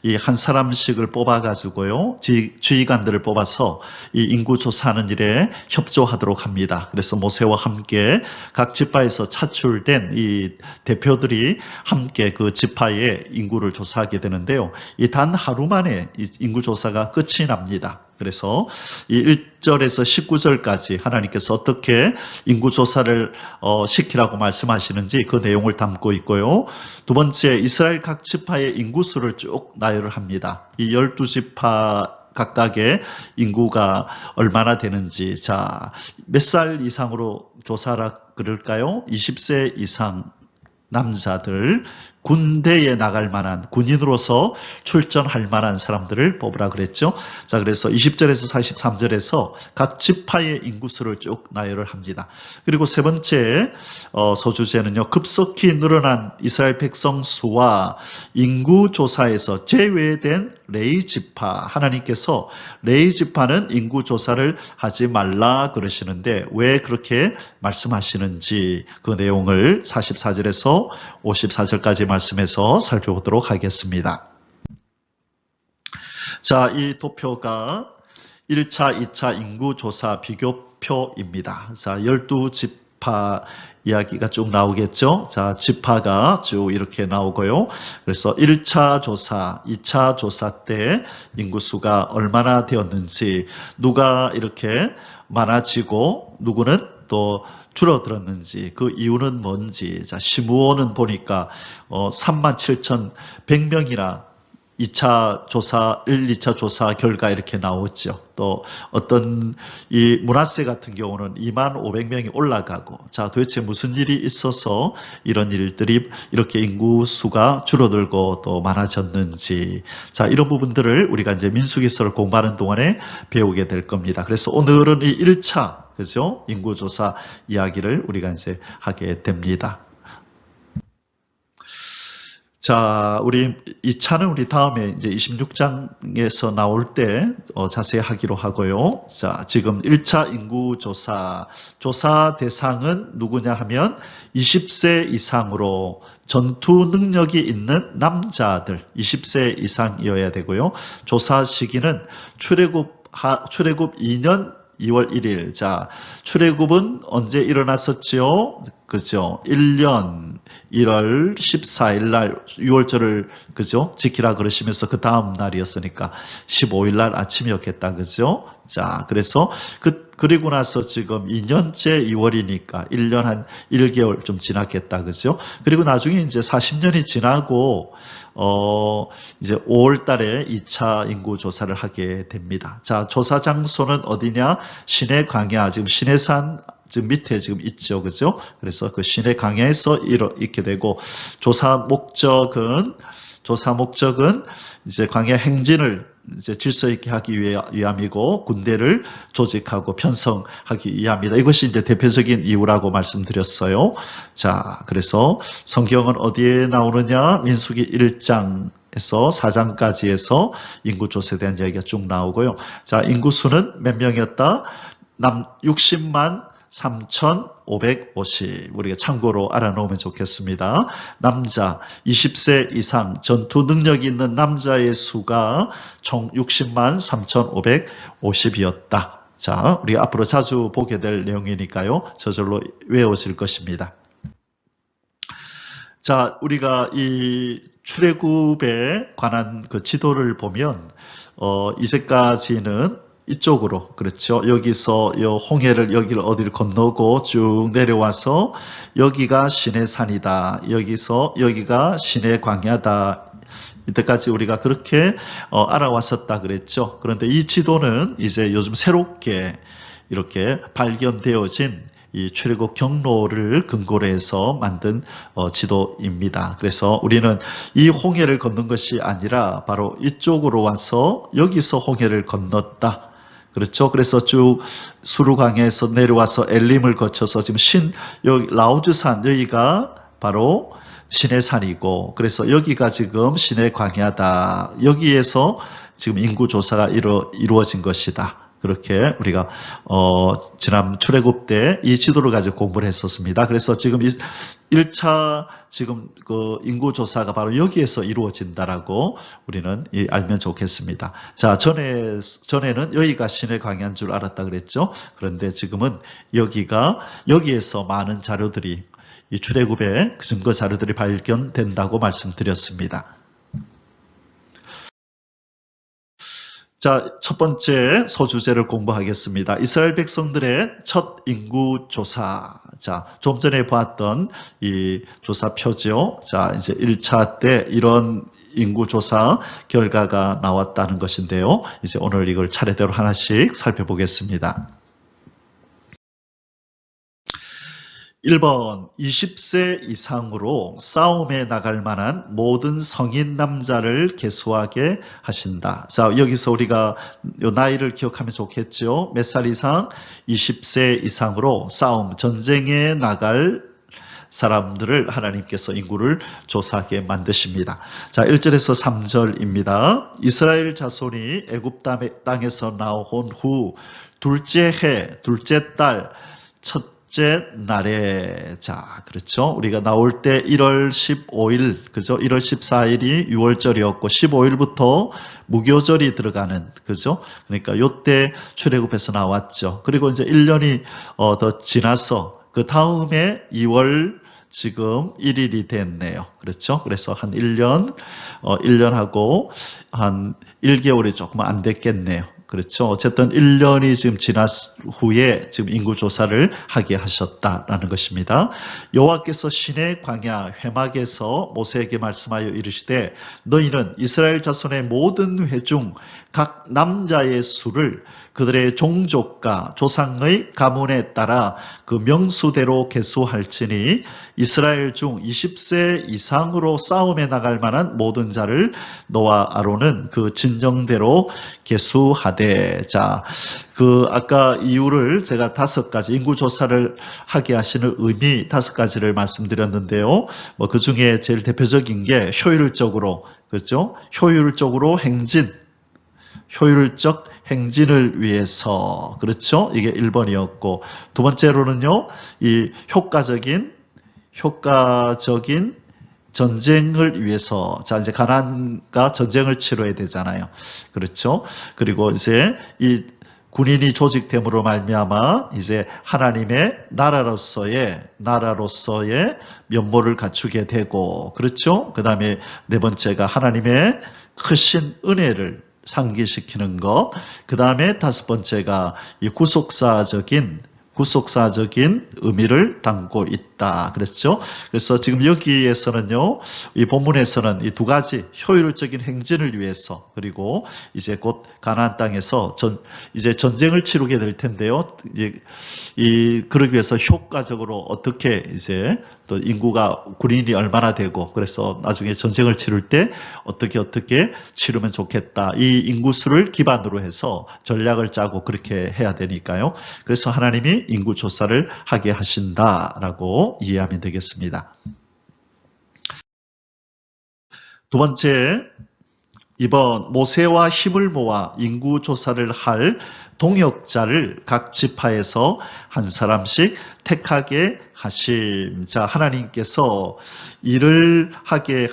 이 한 사람씩을 뽑아가지고요, 지휘관들을 뽑아서 이 인구조사하는 일에 협조하도록 합니다. 그래서 모세와 함께 각 지파에서 차출된 이 대표들이 함께 그 지파의 인구를 조사하게 되는데요. 이 단 하루 만에 이 인구조사가 끝이 납니다. 그래서 이 1절에서 19절까지 하나님께서 어떻게 인구조사를 시키라고 말씀하시는지 그 내용을 담고 있고요. 두 번째, 이스라엘 각 지파의 인구수를 쭉 나열을 합니다. 이 12지파 각각의 인구가 얼마나 되는지, 자, 몇 살 이상으로 조사라 그럴까요? 20세 이상 남자들, 군대에 나갈 만한, 군인으로서 출전할 만한 사람들을 뽑으라 그랬죠. 자, 그래서 20절에서 43절에서 각 지파의 인구수를 쭉 나열을 합니다. 그리고 세 번째 소주제는요, 급속히 늘어난 이스라엘 백성 수와 인구 조사에서 제외된 레위 지파, 하나님께서 레위 지파는 인구 조사를 하지 말라 그러시는데 왜 그렇게 말씀하시는지 그 내용을 44절에서 54절까지 말씀해서 살펴보도록 하겠습니다. 자, 이 도표가 1차, 2차 인구조사 비교표입니다. 자, 12지파 이야기가 쭉 나오겠죠. 자, 지파가 쭉 이렇게 나오고요. 그래서 1차 조사, 2차 조사 때 인구수가 얼마나 되었는지, 누가 이렇게 많아지고 누구는 또 줄어들었는지, 그 이유는 뭔지. 자, 시므온은 보니까 37,100명이나 2차 조사, 1, 2차 조사 결과 이렇게 나오죠. 또 어떤 이 므낫세 같은 경우는 25,500명이 올라가고, 자, 도대체 무슨 일이 있어서 이런 일들이 이렇게 인구수가 줄어들고 또 많아졌는지. 자, 이런 부분들을 우리가 이제 민수기서를 공부하는 동안에 배우게 될 겁니다. 그래서 오늘은 이 1차, 그죠? 인구조사 이야기를 우리가 이제 하게 됩니다. 자, 우리 2차는 우리 다음에 이제 26장에서 나올 때 자세히 하기로 하고요. 자, 지금 1차 인구조사, 조사 대상은 누구냐 하면 20세 이상으로 전투 능력이 있는 남자들, 20세 이상이어야 되고요. 조사 시기는 출애굽 2년 2월 1일. 자, 출애굽은 언제 일어났었지요? 그죠? 1년 1월 14일 날 6월절을 그죠? 지키라 그러시면서 그 다음 날이었으니까 15일 날 아침이었겠다. 그죠? 자, 그래서 그리고 나서 지금 2년째 2월이니까 1년 한 1개월 좀 지났겠다. 그죠? 그리고 나중에 이제 40년이 지나고 이제 5월 달에 2차 인구 조사를 하게 됩니다. 자, 조사 장소는 어디냐? 시내 광야, 지금 시내산 지금 밑에 지금 있죠. 그죠? 그래서 그 시내 광야에서 있게 되고, 조사 목적은 이제 광야 행진을 이제 질서 있게 하기 위함이고 군대를 조직하고 편성하기 위함이다. 이것이 이제 대표적인 이유라고 말씀드렸어요. 자, 그래서 성경은 어디에 나오느냐? 민수기 1장에서 4장까지 해서 인구 조사에 대한 이야기가 쭉 나오고요. 자, 인구수는 몇 명이었다? 60만 3,550. 우리가 참고로 알아놓으면 좋겠습니다. 남자 20세 이상 전투 능력이 있는 남자의 수가 총 60만 3,550이었다. 자, 우리가 앞으로 자주 보게 될 내용이니까요. 저절로 외우실 것입니다. 자, 우리가 이 출애굽에 관한 그 지도를 보면 이제까지는 이쪽으로, 그렇죠. 여기서 요 홍해를 여기를 어디를 건너고 쭉 내려와서 여기가 시내산이다. 여기가 시내 광야다. 이때까지 우리가 그렇게 알아왔었다 그랬죠. 그런데 이 지도는 이제 요즘 새롭게 이렇게 발견되어진 이 출애굽 경로를 근거로 해서 만든 지도입니다. 그래서 우리는 이 홍해를 건넌 것이 아니라 바로 이쪽으로 와서 여기서 홍해를 건넜다. 그렇죠. 그래서 쭉 수르강에서 내려와서 엘림을 거쳐서 지금 여기 라우즈산 여기가 바로 시내산이고, 그래서 여기가 지금 시내 광야다. 여기에서 지금 인구 조사가 이루어진 것이다. 그렇게 우리가 지난 출애굽 때 이 지도를 가지고 공부를 했었습니다. 그래서 지금 1차 지금 그 인구 조사가 바로 여기에서 이루어진다라고 우리는 알면 좋겠습니다. 자, 전에는 여기가 시내 광야인 줄 알았다 그랬죠. 그런데 지금은 여기에서 많은 자료들이 이 출애굽의 그 증거 자료들이 발견된다고 말씀드렸습니다. 자, 첫 번째 소주제를 공부하겠습니다. 이스라엘 백성들의 첫 인구 조사. 자, 좀 전에 봤던 이 조사표죠. 자, 이제 1차 때 이런 인구 조사 결과가 나왔다는 것인데요. 이제 오늘 이걸 차례대로 하나씩 살펴보겠습니다. 1번 20세 이상으로 싸움에 나갈 만한 모든 성인 남자를 계수하게 하신다. 자, 여기서 우리가 요 나이를 기억하면 좋겠죠. 몇 살 이상? 20세 이상으로 전쟁에 나갈 사람들을 하나님께서 인구를 조사하게 만드십니다. 자, 1절에서 3절입니다. 이스라엘 자손이 애굽 땅에서 나온 후 둘째 해, 둘째 달, 첫째 날에, 자, 그렇죠. 우리가 나올 때 1월 15일, 그죠? 1월 14일이 6월절이었고, 15일부터 무교절이 들어가는, 그죠? 그러니까 요때 출애굽해서 나왔죠. 그리고 이제 1년이 더 지나서, 그 다음에 2월 지금 1일이 됐네요. 그렇죠? 그래서 한 1년하고 한 1개월이 조금 안 됐겠네요. 그렇죠. 어쨌든 1년이 지금 지난 후에 지금 인구조사를 하게 하셨다라는 것입니다. 여호와께서 시내 광야 회막에서 모세에게 말씀하여 이르시되 너희는 이스라엘 자손의 모든 회 중 각 남자의 수를 그들의 종족과 조상의 가문에 따라 그 명수대로 계수할지니 이스라엘 중 20세 이상으로 싸움에 나갈 만한 모든 자를 너와 아론은 그 진정대로 계수하되. 자, 아까 이유를 제가 5가지 인구조사를 하게 하시는 의미 5가지를 말씀드렸는데요. 그 중에 제일 대표적인 게 효율적으로, 그렇죠? 효율적 행진을 위해서, 그렇죠? 이게 1번이었고, 두 번째로는요, 이 효과적인 전쟁을 위해서. 자, 이제 가나안과 전쟁을 치러야 되잖아요. 그렇죠? 그리고 이제 이 군인이 조직됨으로 말미암아 이제 하나님의 나라로서의 면모를 갖추게 되고, 그렇죠? 그 다음에 네 번째가 하나님의 크신 은혜를 상기시키는 것. 그 다음에 5번째가 이 구속사적인 의미를 담고 있다. 있다 그랬죠. 그래서 지금 여기에서는요, 이 본문에서는 이 두 가지 효율적인 행진을 위해서, 그리고 이제 곧 가나안 땅에서 이제 전쟁을 치르게 될 텐데요. 그러기 위해서 효과적으로 어떻게 이제 또 인구가 군인이 얼마나 되고, 그래서 나중에 전쟁을 치를 때 어떻게 치르면 좋겠다. 이 인구수를 기반으로 해서 전략을 짜고 그렇게 해야 되니까요. 그래서 하나님이 인구 조사를 하게 하신다라고 이해하면 되겠습니다. 두 번째, 이번 모세와 힘을 모아 인구 조사를 할 동역자를 각 지파에서 한 사람씩 택하게 하심. 자, 하나님께서 일을 하게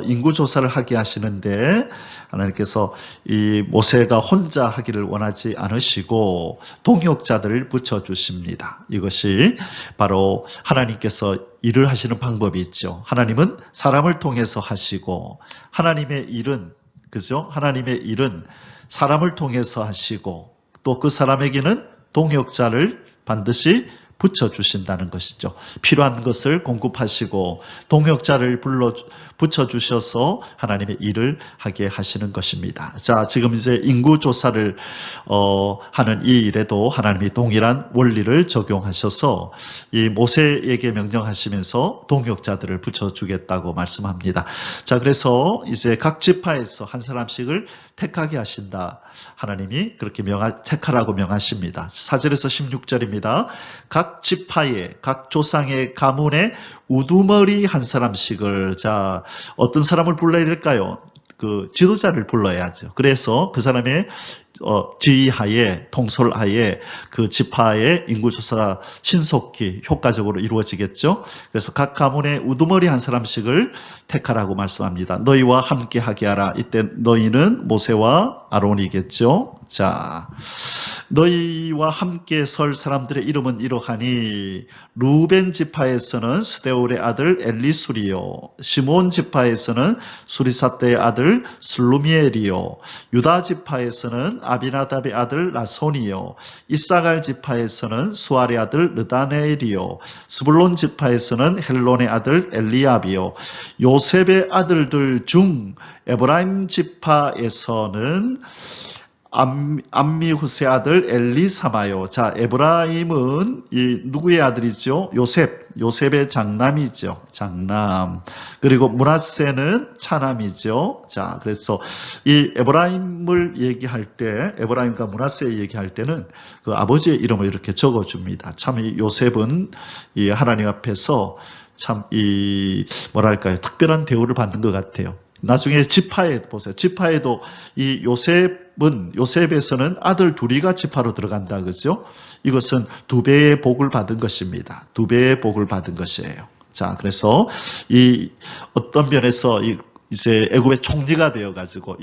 인구 조사를 하게 하시는데, 하나님께서 이 모세가 혼자 하기를 원하지 않으시고 동역자들을 붙여주십니다. 이것이 바로 하나님께서 일을 하시는 방법이 있죠. 하나님은 사람을 통해서 하시고, 하나님의 일은, 그죠? 하나님의 일은 사람을 통해서 하시고, 또 그 사람에게는 동역자를 반드시 붙여주신다는 것이죠. 필요한 것을 공급하시고 동역자를 붙여주셔서 하나님의 일을 하게 하시는 것입니다. 자, 지금 이제 인구조사를 하는 이 일에도 하나님이 동일한 원리를 적용하셔서 이 모세에게 명령하시면서 동역자들을 붙여주겠다고 말씀합니다. 자, 그래서 이제 각 지파에서 한 사람씩을 택하게 하신다. 하나님이 그렇게 택하라고 명하십니다. 4절에서 16절입니다. 각 지파의, 각 조상의 가문에 우두머리 한 사람씩을, 자, 어떤 사람을 불러야 될까요? 그 지도자를 불러야죠. 그래서 그 사람의 지휘하에, 통솔하에 그 지파의 인구조사가 신속히 효과적으로 이루어지겠죠. 그래서 각 가문에 우두머리 한 사람씩을 택하라고 말씀합니다. 너희와 함께 하게 하라. 이때 너희는 모세와 아론이겠죠. 자, 너희와 함께 설 사람들의 이름은 이러하니, 루벤 지파에서는 스데울의 아들 엘리술이요, 시몬 지파에서는 수리사떼의 아들 슬루미엘이요, 유다 지파에서는 아비나답의 아들 나손이요, 이사갈 지파에서는 수알의 아들 르다네엘이요, 스불론 지파에서는 헬론의 아들 엘리압이요, 요셉의 아들들 중 에브라임 지파에서는 암미후스의 아들 엘리사마요. 자, 에브라임은 이 누구의 아들이죠? 요셉의 장남이죠. 장남. 그리고 므낫세는 차남이죠. 자, 그래서 이 에브라임을 얘기할 때, 에브라임과 므낫세 얘기할 때는 그 아버지의 이름을 이렇게 적어줍니다. 참 이 요셉은 이 하나님 앞에서 참 이 뭐랄까요, 특별한 대우를 받는 것 같아요. 나중에 지파에 보세요. 지파에도 이 요셉에서는 아들 둘이가 지파로 들어간다, 그죠? 이것은 두 배의 복을 받은 것입니다. 두 배의 복을 받은 것이에요. 자, 그래서 이 어떤 면에서 이제 애굽의 총리가 되어가지고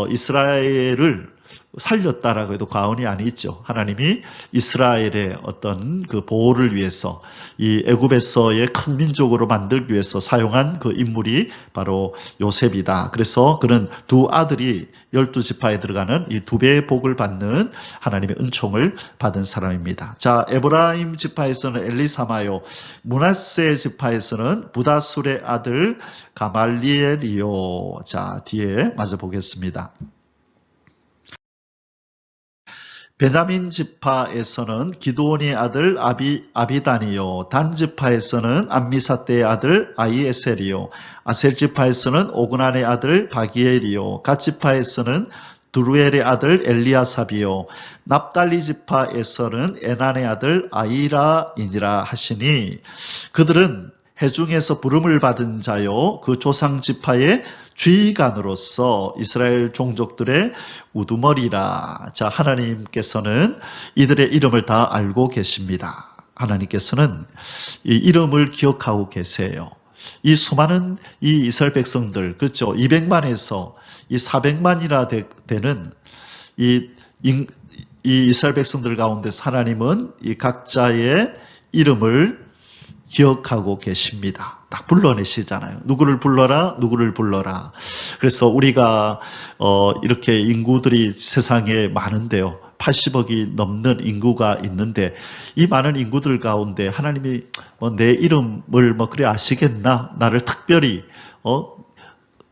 이스라엘을 살렸다라고 해도 과언이 아니죠. 하나님이 이스라엘의 어떤 그 보호를 위해서 이 애굽에서의 큰 민족으로 만들기 위해서 사용한 그 인물이 바로 요셉이다. 그래서 그는 두 아들이 12지파에 들어가는 이 두 배의 복을 받는 하나님의 은총을 받은 사람입니다. 자, 에브라임 지파에서는 엘리사마요, 므낫세 지파에서는 부다술의 아들 가말리엘이요. 자, 뒤에 마저 보겠습니다. 베냐민 지파에서는 기드온의 아들 아비단이요, 단 지파에서는 암미사떼의 아들 아이에셀이요, 아셀 지파에서는 오그난의 아들 바기엘이요, 갓 지파에서는 두루엘의 아들 엘리아삽이요, 납달리 지파에서는 에난의 아들 아이라이니라 하시니, 그들은 회중에서 부름을 받은 자요, 그 조상 지파의 주의관으로서 이스라엘 종족들의 우두머리라. 자, 하나님께서는 이들의 이름을 다 알고 계십니다. 하나님께서는 이 이름을 기억하고 계세요. 이 수많은 이 이스라엘 백성들, 그렇죠? 200만에서 이 400만이나 되는 이 이스라엘 백성들 가운데 하나님은 이 각자의 이름을 기억하고 계십니다. 딱 불러내시잖아요. 누구를 불러라, 누구를 불러라. 그래서 우리가 이렇게 인구들이 세상에 많은데요. 80억이 넘는 인구가 있는데 이 많은 인구들 가운데 하나님이 내 이름을 그래 아시겠나? 나를 특별히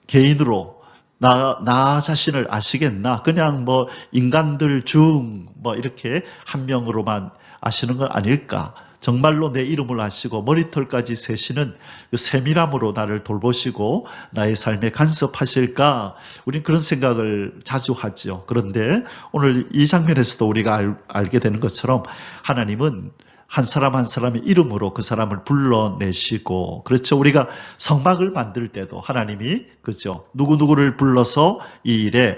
개인으로 나 자신을 아시겠나? 그냥 인간들 중 이렇게 한 명으로만 아시는 건 아닐까? 정말로 내 이름을 아시고 머리털까지 세시는 그 세밀함으로 나를 돌보시고 나의 삶에 간섭하실까? 우리는 그런 생각을 자주 하죠. 그런데 오늘 이 장면에서도 우리가 알게 되는 것처럼 하나님은 한 사람 한 사람의 이름으로 그 사람을 불러내시고, 그렇죠. 우리가 성막을 만들 때도 하나님이, 그죠. 누구누구를 불러서 이 일에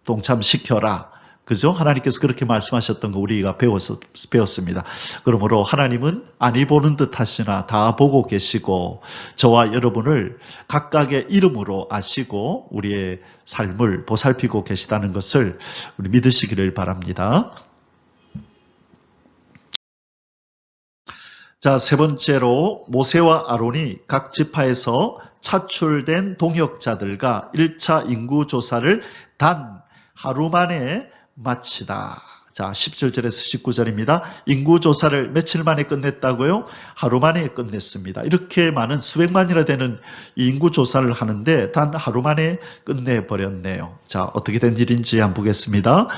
동참시켜라. 그죠? 하나님께서 그렇게 말씀하셨던 거 우리가 배웠습니다. 그러므로 하나님은 아니 보는 듯 하시나 다 보고 계시고 저와 여러분을 각각의 이름으로 아시고 우리의 삶을 보살피고 계시다는 것을 우리 믿으시기를 바랍니다. 자, 세 번째로 모세와 아론이 각 지파에서 차출된 동역자들과 1차 인구조사를 단 하루 만에 마치다. 자, 17절에서 19절입니다. 인구조사를 며칠 만에 끝냈다고요? 하루 만에 끝냈습니다. 이렇게 많은 수백만이나 되는 인구조사를 하는데 단 하루 만에 끝내버렸네요. 자, 어떻게 된 일인지 한번 보겠습니다.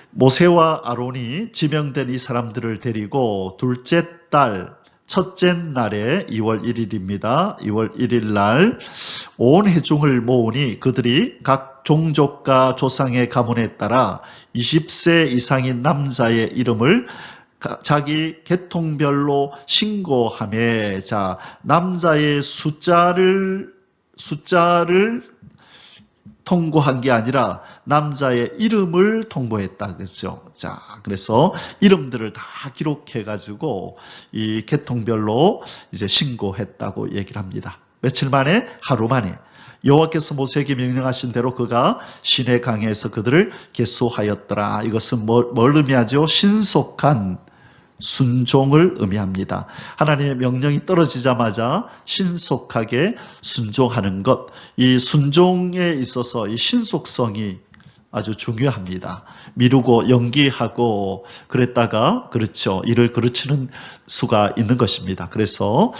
모세와 아론이 지명된 이 사람들을 데리고 둘째 달 첫째 날에 2월 1일입니다. 2월 1일 날 온 회중을 모으니 그들이 각 종족과 조상의 가문에 따라 20세 이상인 남자의 이름을 자기 계통별로 신고하며, 자, 남자의 숫자를 통보한 게 아니라 남자의 이름을 통보했다. 그렇죠? 자, 그래서 이름들을 다 기록해가지고 이 계통별로 이제 신고했다고 얘기를 합니다. 며칠 만에? 하루 만에. 여호와께서 모세에게 명령하신 대로 그가 시내 강에서 그들을 계수하였더라. 이것은 뭘 의미하죠? 신속한 순종을 의미합니다. 하나님의 명령이 떨어지자마자 신속하게 순종하는 것, 이 순종에 있어서 이 신속성이 아주 중요합니다. 미루고 연기하고 그랬다가, 그렇죠, 일을 그르치는 수가 있는 것입니다. 그래서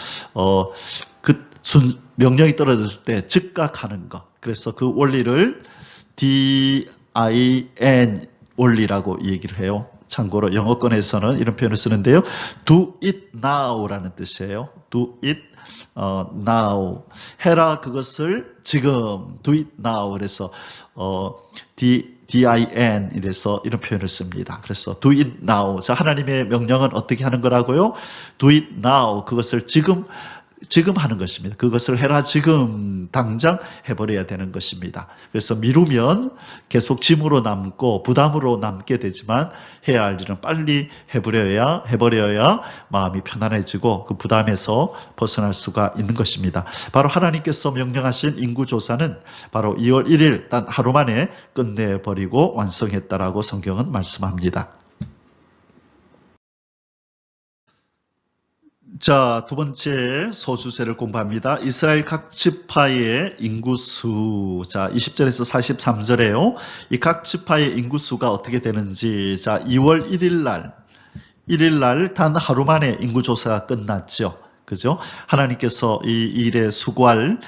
명령이 떨어졌을 때 즉각 하는 것, 그래서 그 원리를 DIN 원리라고 얘기를 해요. 참고로 영어권에서는 이런 표현을 쓰는데요. Do it now라는 뜻이에요. Do it now. 해라 그것을 지금. Do it now. 그래서 DIN 이래서 이런 표현을 씁니다. 그래서 do it now. 자, 하나님의 명령은 어떻게 하는 거라고요? Do it now. 그것을 지금 하는 것입니다. 그것을 해라 지금 당장 해버려야 되는 것입니다. 그래서 미루면 계속 짐으로 남고 부담으로 남게 되지만 해야 할 일은 빨리 해버려야 마음이 편안해지고 그 부담에서 벗어날 수가 있는 것입니다. 바로 하나님께서 명령하신 인구조사는 바로 2월 1일 단 하루 만에 끝내버리고 완성했다라고 성경은 말씀합니다. 자, 두 번째 소수세를 공부합니다. 이스라엘 각 지파의 인구수. 자, 20절에서 43절에요. 이 각 지파의 인구수가 어떻게 되는지. 자, 2월 1일 날 단 하루 만에 인구조사가 끝났죠. 그죠? 하나님께서 이 일에 수고할,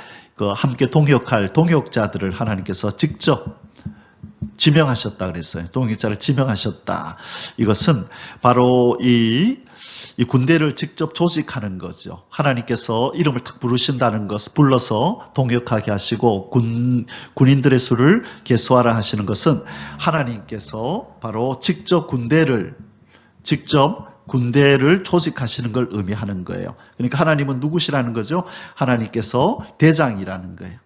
함께 동역할 동역자들을 하나님께서 직접 지명하셨다 그랬어요. 동역자를 지명하셨다. 이것은 바로 이 군대를 직접 조직하는 거죠. 하나님께서 이름을 탁 부르신다는 것, 불러서 동역하게 하시고 군인들의 수를 계수하라 하시는 것은 하나님께서 바로 직접 군대를 조직하시는 걸 의미하는 거예요. 그러니까 하나님은 누구시라는 거죠? 하나님께서 대장이라는 거예요.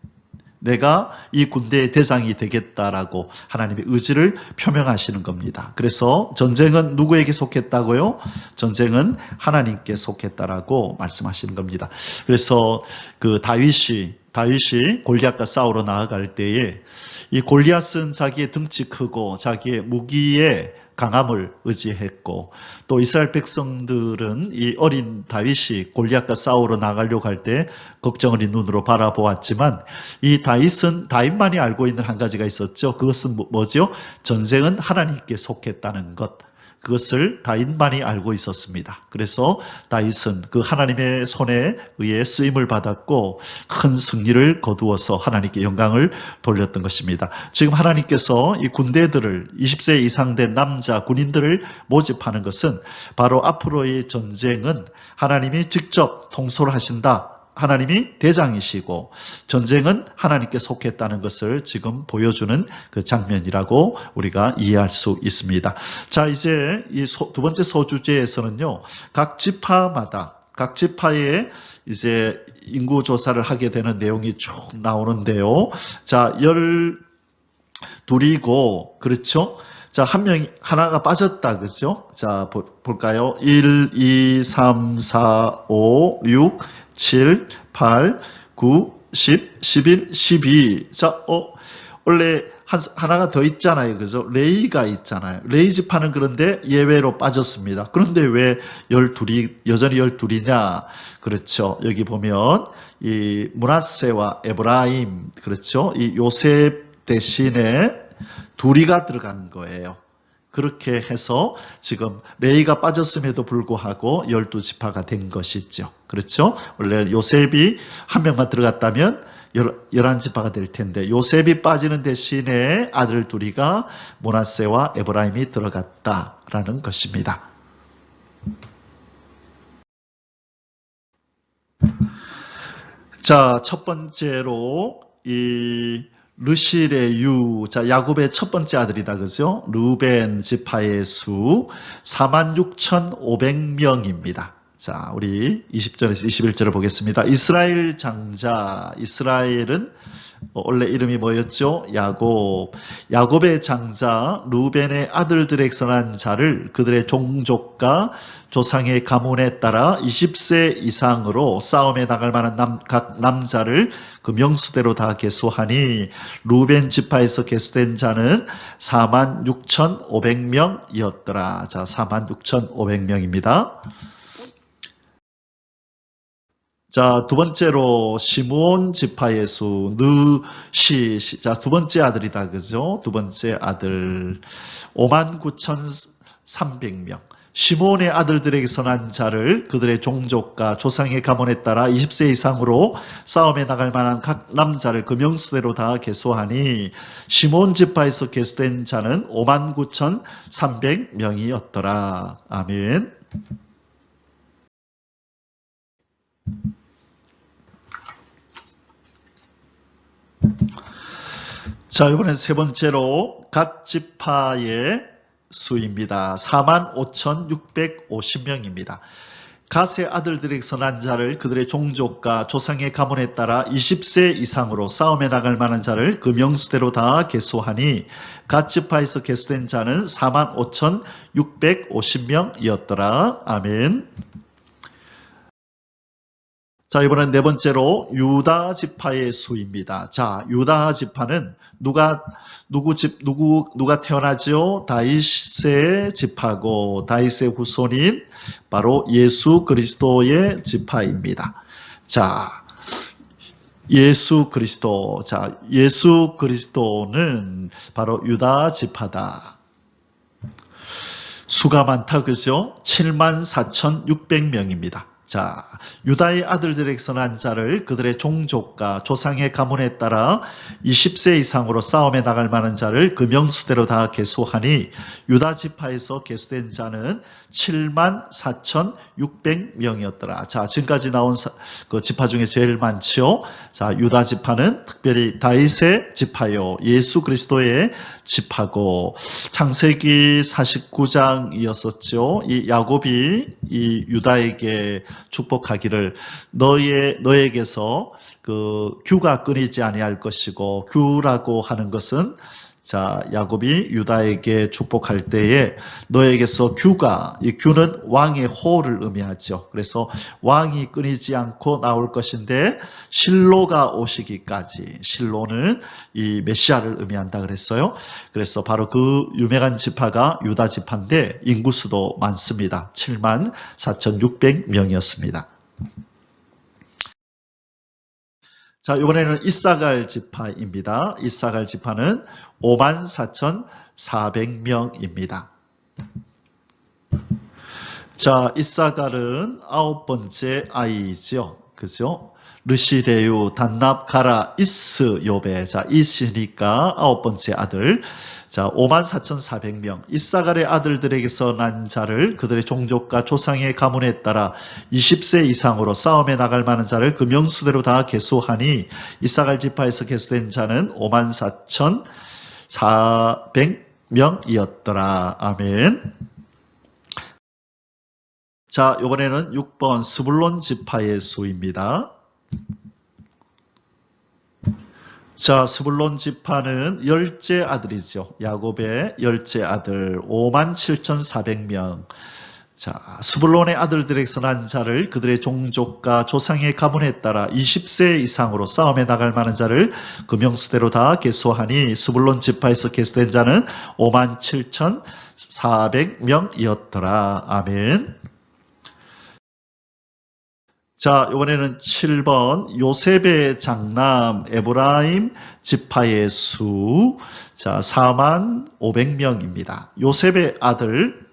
내가 이 군대의 대장이 되겠다라고 하나님의 의지를 표명하시는 겁니다. 그래서 전쟁은 누구에게 속했다고요? 전쟁은 하나님께 속했다라고 말씀하시는 겁니다. 그래서 그 다윗이 골리앗과 싸우러 나아갈 때에 이 골리앗은 자기의 등치 크고 자기의 무기에 강함을 의지했고, 또 이스라엘 백성들은 이 어린 다윗이 골리앗과 싸우러 나가려고 할 때 걱정 어린 눈으로 바라보았지만, 이 다윗만이 알고 있는 한 가지가 있었죠. 그것은 뭐죠? 전쟁은 하나님께 속했다는 것. 그것을 다윗만이 알고 있었습니다. 그래서 다윗은 그 하나님의 손에 의해 쓰임을 받았고 큰 승리를 거두어서 하나님께 영광을 돌렸던 것입니다. 지금 하나님께서 이 군대들을 20세 이상 된 남자 군인들을 모집하는 것은 바로 앞으로의 전쟁은 하나님이 직접 통솔 하신다. 하나님이 대장이시고 전쟁은 하나님께 속했다는 것을 지금 보여주는 그 장면이라고 우리가 이해할 수 있습니다. 자, 이제 이 두 번째 소주제에서는요, 각 지파의 이제 인구 조사를 하게 되는 내용이 쭉 나오는데요. 자, 12이고, 그렇죠? 자, 하나가 빠졌다, 그죠? 자, 볼까요? 1, 2, 3, 4, 5, 6, 7, 8, 9, 10, 11, 12. 자, 원래 하나가 더 있잖아요. 그죠? 레이가 있잖아요. 레이 지파는 그런데 예외로 빠졌습니다. 그런데 왜 여전히 12이냐? 그렇죠. 여기 보면, 이 므낫세와 에브라임, 그렇죠? 이 요셉 대신에 둘이가 들어간 거예요. 그렇게 해서 지금 레이가 빠졌음에도 불구하고 12지파가 된 것이죠. 그렇죠? 원래 요셉이 한 명만 들어갔다면 11지파가 될 텐데 요셉이 빠지는 대신에 아들 둘이가 므낫세와 에브라임이 들어갔다라는 것입니다. 자, 첫 번째로 르실의 자, 야곱의 첫 번째 아들이다, 그죠? 루벤 지파의 수 46,500명입니다. 자, 우리 20절에서 21절을 보겠습니다. 이스라엘 장자, 이스라엘은 원래 이름이 뭐였죠? 야곱의 장자 루벤의 아들들에게서 난 자를 그들의 종족과 조상의 가문에 따라 20세 이상으로 싸움에 나갈 만한 각 남자를 그 명수대로 다 계수하니 루벤 지파에서 계수된 자는 46,500명이었더라. 자, 46,500명입니다. 자, 두 번째로 시므온 지파의 수 자, 두 번째 아들이다, 그죠? 두 번째 아들 59,300명. 시므온의 아들들에게서 난 자를 그들의 종족과 조상의 가문에 따라 20세 이상으로 싸움에 나갈 만한 각 남자를 그 명수대로 다 계수하니 시므온 지파에서 계수된 자는 59,300명이었더라. 아멘. 자, 이번엔 세 번째로 각 지파의 수입니다. 45,650명입니다. 갓의 아들들에게서 난 자를 그들의 종족과 조상의 가문에 따라 20세 이상으로 싸움에 나갈 만한 자를 그 명수대로 다 계수하니 갓 지파에서 계수된 자는 45,650명이었더라. 아멘. 자, 이번엔 네 번째로 유다 지파의 수입니다. 자, 유다 지파는 누가 태어나죠? 다윗의 지파고 다윗의 후손인 바로 예수 그리스도의 지파입니다. 자, 예수 그리스도는 바로 유다 지파다. 수가 많다, 그죠? 74,600명입니다. 자, 유다의 아들들에게서 난 자를 그들의 종족과 조상의 가문에 따라 20세 이상으로 싸움에 나갈 만한 자를 그 명수대로 다 계수하니 유다 지파에서 계수된 자는 74,600명이었더라. 자, 지금까지 나온 그 지파 중에 제일 많죠. 자, 유다 지파는 특별히 다윗의 지파요, 예수 그리스도의 지파고 창세기 49장이었었죠. 이 야곱이 이 유다에게 축복하기를 너에게서 그 규가 끊이지 아니할 것이고, 규라고 하는 것은 자, 야곱이 유다에게 축복할 때에 너에게서 규가, 이 규는 왕의 호를 의미하죠. 그래서 왕이 끊이지 않고 나올 것인데 실로가 오시기까지, 실로는 이 메시아를 의미한다 그랬어요. 그래서 바로 그 유명한 지파가 유다 지파인데 인구수도 많습니다. 74,600명이었습니다. 자, 이번에는 이사갈 지파입니다. 이사갈 지파는 54,400명입니다. 자, 이사갈은 9번째 아이죠. 그죠? 르시레유, 단납, 가라, 이스, 요베. 자, 이시니까 9번째 아들. 자, 54,400명. 이사갈의 아들들에게서 난 자를 그들의 종족과 조상의 가문에 따라 20세 이상으로 싸움에 나갈 만한 자를 그 명수대로 다 계수하니 이사갈 지파에서 계수된 자는 54,400명이었더라. 아멘. 자, 이번에는 6번 스불론 지파의 수입니다. 자, 스불론 지파는 열째 아들이죠. 야곱의 열째 아들 57,400명. 자, 스불론의 아들들에게서 난 자를 그들의 종족과 조상의 가문에 따라 20세 이상으로 싸움에 나갈 만한 자를 그 명수대로 다 계수하니 스불론 지파에서 계수된 자는 57,400명이었더라. 아멘. 자, 이번에는 7번 요셉의 장남 에브라임 지파의 수. 자, 45,500명입니다. 요셉의 아들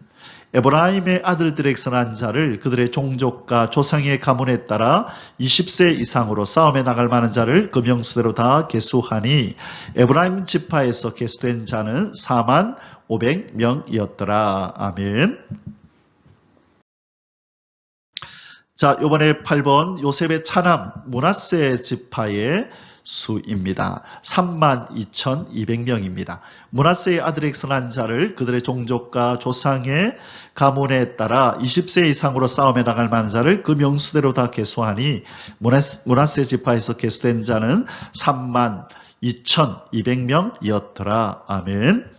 에브라임의 아들들에게서 난 자를 그들의 종족과 조상의 가문에 따라 20세 이상으로 싸움에 나갈 만한 자를 그 명수대로 다 계수하니 에브라임 지파에서 계수된 자는 40,500명이었더라. 아멘. 자, 이번에 8번 요셉의 차남 므낫세 지파의 수입니다. 32,200명입니다. 므낫세의 아들에게서 난 자를 그들의 종족과 조상의 가문에 따라 20세 이상으로 싸움에 나갈 만한 자를 그 명수대로 다 계수하니 므낫세 지파에서 계수된 자는 32,200명이었더라. 아멘.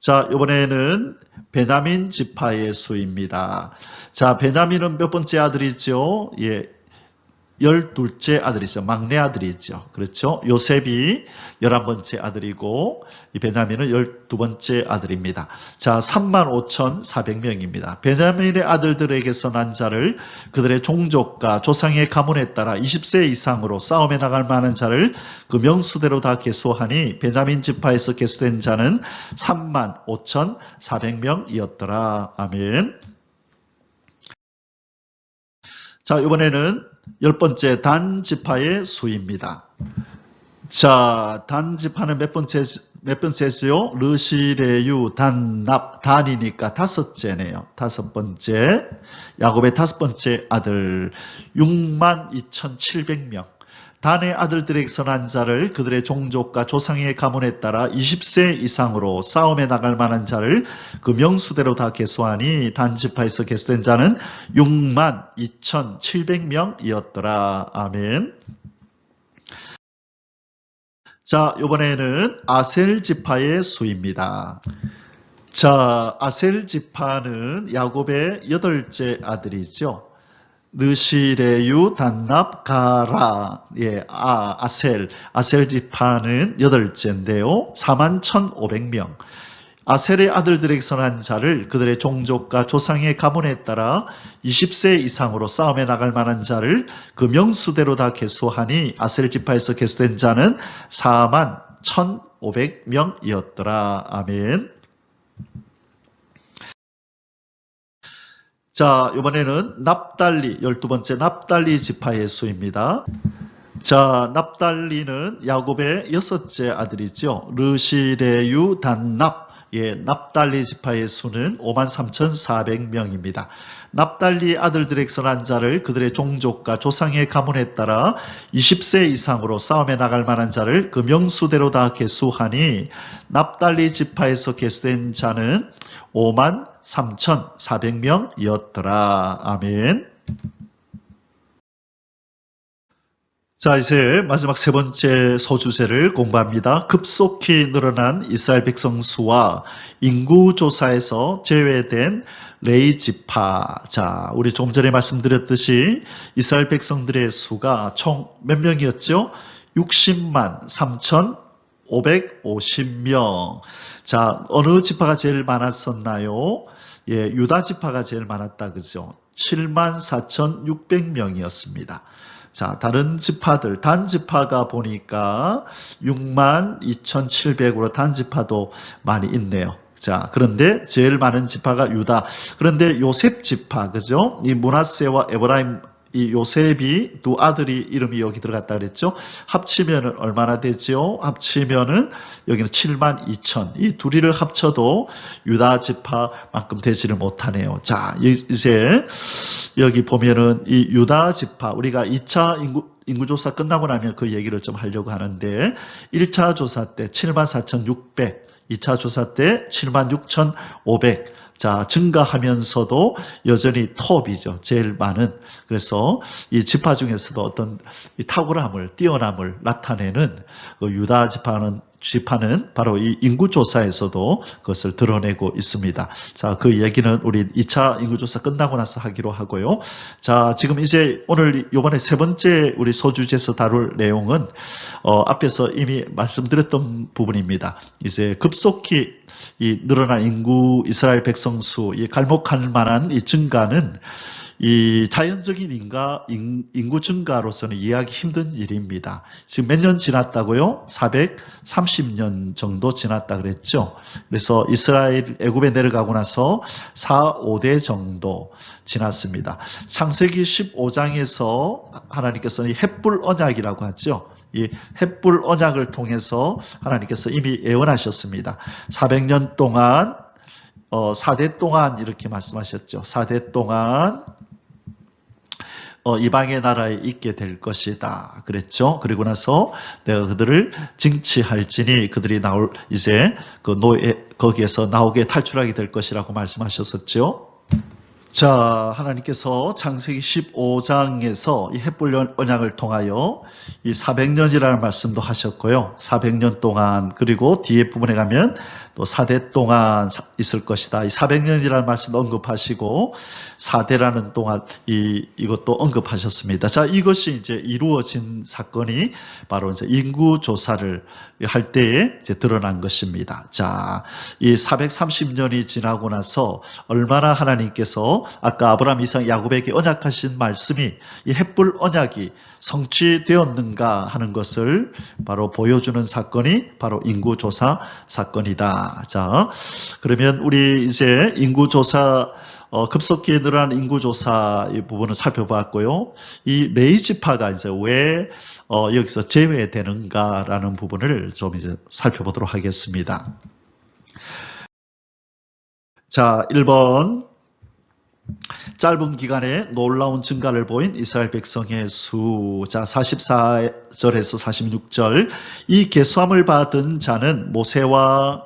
자, 이번에는 베냐민 지파의 수입니다. 자, 베냐민은 몇 번째 아들이죠? 예, 12째 아들이죠. 막내 아들이죠. 그렇죠? 요셉이 11번째 아들이고 이 베냐민은 12번째 아들입니다. 자, 35,400명입니다. 베냐민의 아들들에게서 난 자를 그들의 종족과 조상의 가문에 따라 20세 이상으로 싸움에 나갈 만한 자를 그 명수대로 다 계수하니 베냐민 지파에서 계수된 자는 35,400명이었더라. 아멘. 자, 이번에는 10번째 단 지파의 수입니다. 자, 단 지파는 몇 번째지요? 르시레유, 단납, 단이니까 다섯째네요. 다섯 번째. 야곱의 다섯 번째 아들 62,700명. 단의 아들들에게서 난 자를 그들의 종족과 조상의 가문에 따라 20세 이상으로 싸움에 나갈 만한 자를 그 명수대로 다 계수하니 단 지파에서 계수된 자는 62,700명이었더라. 아멘. 자, 이번에는 아셀 지파의 수입니다. 자, 아셀 지파는 야곱의 8째 아들이죠. 느시레유, 단납, 가라. 예, 아셀 지파는 8째인데요. 41,500명. 아셀의 아들들에게서 난 자를 그들의 종족과 조상의 가문에 따라 20세 이상으로 싸움에 나갈 만한 자를 그 명수대로 다 계수하니 아셀 지파에서 계수된 자는 41,500명이었더라. 아멘. 자, 이번에는 납달리, 12번째 납달리 지파의 수입니다. 자, 납달리는 야곱의 6째 아들이죠. 르시레유, 단납. 예, 납달리 지파의 수는 53,400명입니다. 납달리 아들들에게서 난 자를 그들의 종족과 조상의 가문에 따라 20세 이상으로 싸움에 나갈 만한 자를 그 명수대로 다 계수하니 납달리 지파에서 계수된 자는 53,400명이었더라. 아멘. 자, 이제 마지막 세 번째 소주제를 공부합니다. 급속히 늘어난 이스라엘 백성 수와 인구 조사에서 제외된 레위 지파. 자, 우리 조금 전에 말씀드렸듯이 이스라엘 백성들의 수가 총 몇 명이었죠? 60만 3,550명. 자, 어느 지파가 제일 많았었나요? 예, 유다 지파가 제일 많았다, 그죠? 74,600명이었습니다. 자, 다른 지파들, 단지파가 보니까 62,700으로 단지파도 많이 있네요. 자, 그런데 제일 많은 지파가 유다. 그런데 요셉 지파, 그죠? 이 므낫세와 에브라임, 이 요셉이 두 아들이 이름이 여기 들어갔다 그랬죠? 합치면은 얼마나 되죠? 합치면은 여기는 72,000. 이 둘이를 합쳐도 유다 지파만큼 되지를 못하네요. 자, 이제 여기 보면은 이 유다 지파, 우리가 2차 인구조사 끝나고 나면 그 얘기를 좀 하려고 하는데 1차 조사 때 74,600, 2차 조사 때 76,500. 자, 증가하면서도 여전히 톱이죠. 제일 많은. 그래서 이 지파 중에서도 어떤 이 탁월함을, 뛰어남을 나타내는 그 유다 지파는 바로 이 인구조사에서도 그것을 드러내고 있습니다. 자, 그 얘기는 우리 2차 인구조사 끝나고 나서 하기로 하고요. 자, 지금 이제 오늘 요번에 세 번째 우리 소주제에서 다룰 내용은 앞에서 이미 말씀드렸던 부분입니다. 이제 급속히 이 늘어난 인구, 이스라엘 백성 수, 이 갈목할 만한 이 증가는 이 자연적인 인구 증가로서는 이해하기 힘든 일입니다. 지금 몇 년 지났다고요? 430년 정도 지났다 그랬죠. 그래서 이스라엘 애굽에 내려가고 나서 4, 5대 정도 지났습니다. 창세기 15장에서 하나님께서는 햇불 언약이라고 하죠. 이 햇불 언약을 통해서 하나님께서 이미 예언하셨습니다. 400년 동안 4대 동안 이렇게 말씀하셨죠. 4대 동안 이방의 나라에 있게 될 것이다. 그랬죠. 그리고 나서 내가 그들을 징치할지니 그들이 이제 거기에서 나오게 탈출하게 될 것이라고 말씀하셨었죠. 자, 하나님께서 창세기 15장에서 이 햇불 언약을 통하여 이 400년이라는 말씀도 하셨고요. 400년 동안, 그리고 뒤에 부분에 가면 또 4대 동안 있을 것이다. 이 400년이라는 말씀도 언급하시고 4대라는 동안 이것도 언급하셨습니다. 자, 이것이 이제 이루어진 사건이 바로 이제 인구 조사를 할 때에 이제 드러난 것입니다. 자, 이 430년이 지나고 나서 얼마나 하나님께서 아까 아브라함, 이삭, 야곱에게 언약하신 말씀이 이 햇불 언약이 성취되었는가 하는 것을 바로 보여주는 사건이 바로 인구조사 사건이다. 자, 그러면 우리 이제 인구조사, 급속히 늘어난 인구조사 이 부분을 살펴봤고요. 이 레위 지파가 이제 왜 여기서 제외되는가라는 부분을 좀 이제 살펴보도록 하겠습니다. 자, 1번. 짧은 기간에 놀라운 증가를 보인 이스라엘 백성의 수. 자, 44절에서 46절. 이 계수함을 받은 자는 모세와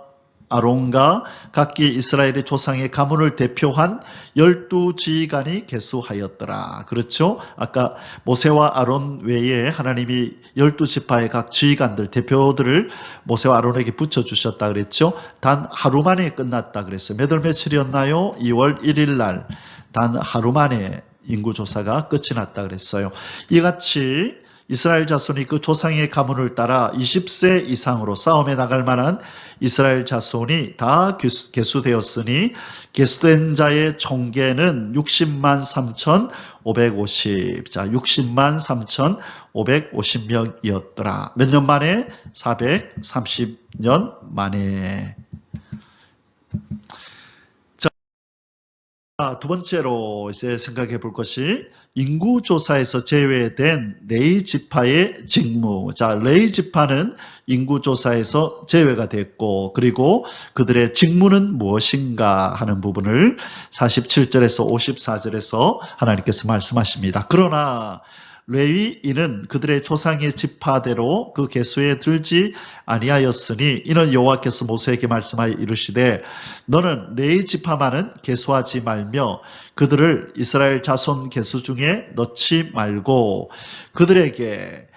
아론과 각기 이스라엘의 조상의 가문을 대표한 12지휘관이 계수하였더라. 그렇죠? 아까 모세와 아론 외에 하나님이 12지파의 각 지휘관들, 대표들을 모세와 아론에게 붙여주셨다 그랬죠? 단 하루 만에 끝났다 그랬어요. 몇 월 며칠이었나요? 2월 1일 날. 단 하루 만에 인구조사가 끝이 났다 그랬어요. 이같이 이스라엘 자손이 그 조상의 가문을 따라 20세 이상으로 싸움에 나갈 만한 이스라엘 자손이 다 계수되었으니 계수된 자의 총계는 60만 3,550. 자, 60만 3,550명이었더라. 몇 년 만에? 430년 만에. 두 번째로 이제 생각해 볼 것이 인구조사에서 제외된 레위 지파의 직무. 자, 레위 지파는 인구조사에서 제외가 됐고, 그리고 그들의 직무는 무엇인가 하는 부분을 47절에서 54절에서 하나님께서 말씀하십니다. 그러나 레위인은 그들의 조상의 지파대로 그 계수에 들지 아니하였으니 이는 여호와께서 모세에게 말씀하여 이르시되 너는 레위 지파만은 계수하지 말며 그들을 이스라엘 자손 계수 중에 넣지 말고 그들에게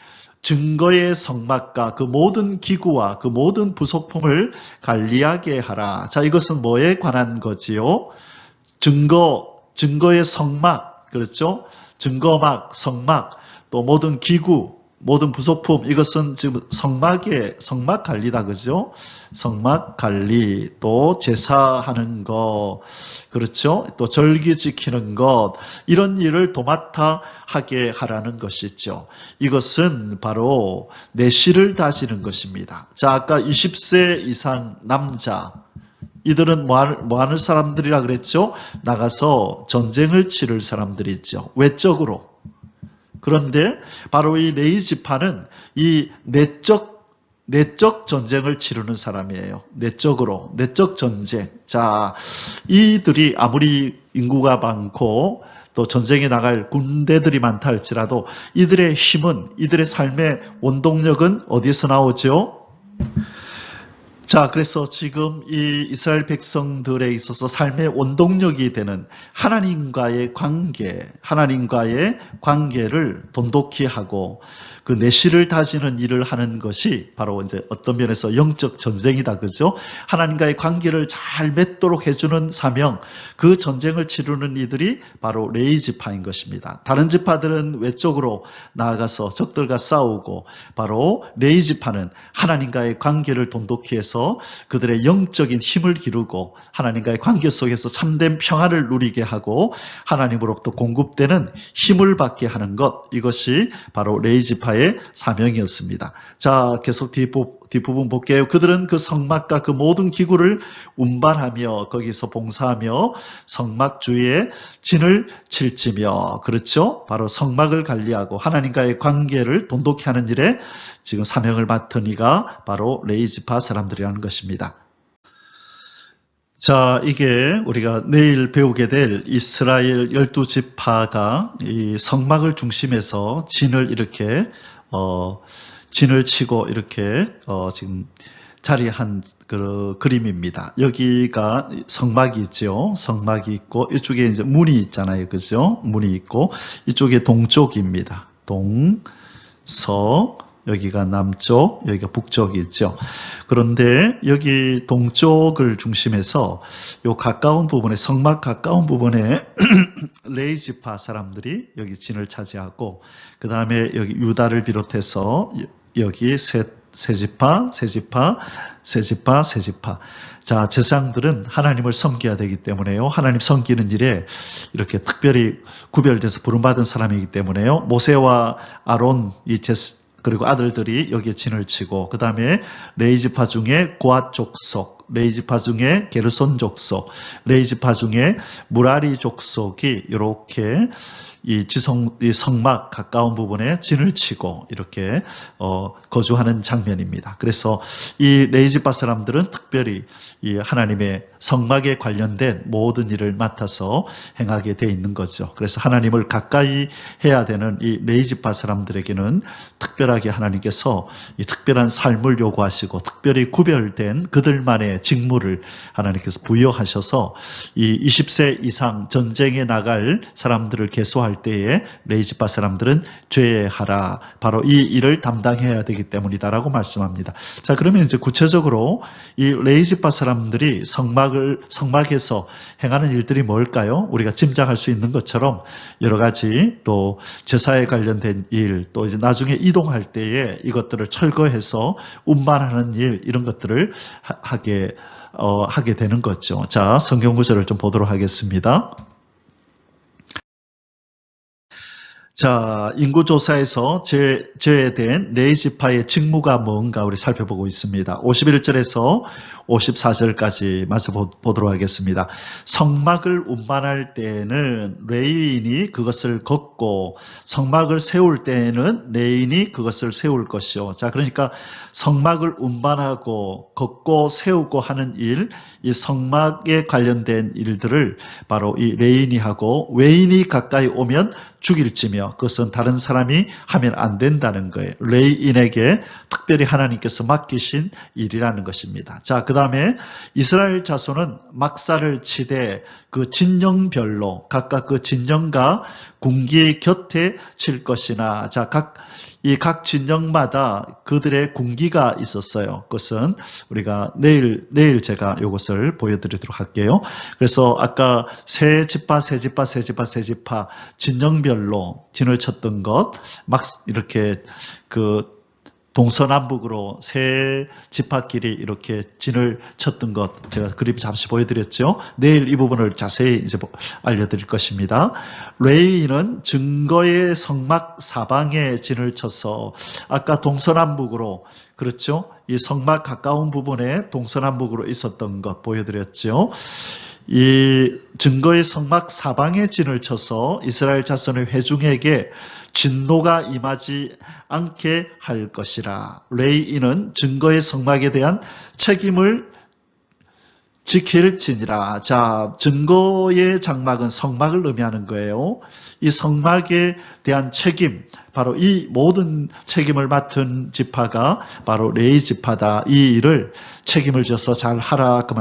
증거의 성막과 그 모든 기구와 그 모든 부속품을 관리하게 하라. 자, 이것은 뭐에 관한 거지요? 증거의 성막, 그렇죠? 증거막, 성막, 또 모든 기구, 모든 부속품, 이것은 지금 성막 관리다, 그죠? 성막 관리, 또 제사하는 것, 그렇죠? 또 절기 지키는 것, 이런 일을 도맡아 하게 하라는 것이죠. 이것은 바로 내실을 다지는 것입니다. 자, 아까 20세 이상 남자, 이들은 뭐 하는 사람들이라 그랬죠? 나가서 전쟁을 치를 사람들이죠. 외적으로. 그런데 바로 이 레위 지파는 이 내적 전쟁을 치르는 사람이에요. 내적 전쟁. 자, 이들이 아무리 인구가 많고 또 전쟁에 나갈 군대들이 많다 할지라도 이들의 힘은, 이들의 삶의 원동력은 어디서 나오죠? 자, 그래서 지금 이 이스라엘 백성들에 있어서 삶의 원동력이 되는 하나님과의 관계를 돈독히 하고 그 내실을 다지는 일을 하는 것이 바로 이제 어떤 면에서 영적 전쟁이다, 그죠? 하나님과의 관계를 잘 맺도록 해주는 사명, 그 전쟁을 치르는 이들이 바로 레위 지파인 것입니다. 다른 지파들은 외적으로 나아가서 적들과 싸우고, 바로 레위 지파는 하나님과의 관계를 돈독히 해서 그들의 영적인 힘을 기르고 하나님과의 관계 속에서 참된 평안을 누리게 하고 하나님으로부터 공급되는 힘을 받게 하는 것, 이것이 바로 레위 지파의 사명이었습니다. 자, 계속 뒷부분 볼게요. 그들은 그 성막과 그 모든 기구를 운반하며 거기서 봉사하며 성막 주위에 진을 칠지며, 그렇죠? 바로 성막을 관리하고 하나님과의 관계를 돈독히 하는 일에 지금 사명을 맡은 이가 바로 레위 지파 사람들이라는 것입니다. 자, 이게 우리가 내일 배우게 될 이스라엘 12지파가 이 성막을 중심해서 진을 이렇게 진을 치고 이렇게 지금 자리한 그 그림입니다. 여기가 성막이 있죠. 성막이 있고 이쪽에 이제 문이 있잖아요. 그죠? 문이 있고 이쪽에 동쪽입니다. 여기가 남쪽, 여기가 북쪽이 있죠. 그런데 여기 동쪽을 중심해서 요 가까운 부분에, 성막 가까운 부분에 레위 지파 사람들이 여기 진을 차지하고, 그 다음에 여기 유다를 비롯해서 여기 세 지파. 자, 제사장들은 하나님을 섬겨야 되기 때문에요. 하나님 섬기는 일에 이렇게 특별히 구별돼서 부름받은 사람이기 때문에요. 모세와 아론, 그리고 아들들이 여기에 진을 치고, 그 다음에 레위 지파 중에 고앗 족속, 레위 지파 중에 게르손 족속, 레위 지파 중에 무라리 족속이 이렇게 이 성막 가까운 부분에 진을 치고 이렇게 거주하는 장면입니다. 그래서 이 레위 지파 사람들은 특별히 이 하나님의 성막에 관련된 모든 일을 맡아서 행하게 돼 있는 거죠. 그래서 하나님을 가까이 해야 되는 이 레위 지파 사람들에게는 특별하게 하나님께서 이 특별한 삶을 요구하시고 특별히 구별된 그들만의 직무를 하나님께서 부여하셔서 이 20세 이상 전쟁에 나갈 사람들을 계수할 때에 레위 지파 사람들은 죄하라, 바로 이 일을 담당해야 되기 때문이다라고 말씀합니다. 자, 그러면 이제 구체적으로 이 레위 지파 사람들이 성막에서 행하는 일들이 뭘까요? 우리가 짐작할 수 있는 것처럼 여러 가지, 또 제사에 관련된 일, 또 이제 나중에 이동할 때에 이것들을 철거해서 운반하는 일, 이런 것들을 하게 되는 거죠. 자, 성경 구절을 좀 보도록 하겠습니다. 자, 인구조사에서 제외된 레위 지파의 직무가 뭔가 우리 살펴보고 있습니다. 51절에서 54절까지 말씀 보도록 하겠습니다. 성막을 운반할 때에는 레위인이 그것을 걷고, 성막을 세울 때에는 레위인이 그것을 세울 것이요. 자, 그러니까 성막을 운반하고 걷고 세우고 하는 일, 이 성막에 관련된 일들을 바로 이 레위인이 하고, 외인이 가까이 오면 죽일지며 그것은 다른 사람이 하면 안 된다는 거예요. 레위인에게 특별히 하나님께서 맡기신 일이라는 것입니다. 자, 그 다음에 이스라엘 자손은 막사를 치되 그 진영별로 각각 그 진영과 군기 곁에 칠 것이나, 자, 각 이 각 진영마다 그들의 군기가 있었어요. 그것은 우리가 내일 제가 이것을 보여드리도록 할게요. 그래서 아까 세 지파 진영별로 진을 쳤던 것, 막 이렇게 그 동서남북으로 세 지파끼리 이렇게 진을 쳤던 것 제가 그림 잠시 보여드렸죠. 내일 이 부분을 자세히 이제 알려드릴 것입니다. 레위인은 증거의 성막 사방에 진을 쳐서 아까 동서남북으로 그렇죠. 이 성막 가까운 부분에 동서남북으로 있었던 것 보여드렸죠. 이 증거의 성막 사방에 진을 쳐서 이스라엘 자손의 회중에게 진노가 임하지 않게 할 것이라. 레위인은 증거의 성막에 대한 책임을 지킬지니라. 자, 증거의 장막은 성막을 의미하는 거예요. 이 성막에 대한 책임, 바로 이 모든 책임을 맡은 지파가 바로 레위 지파다. 이 일을 책임을 져서 잘 하라 그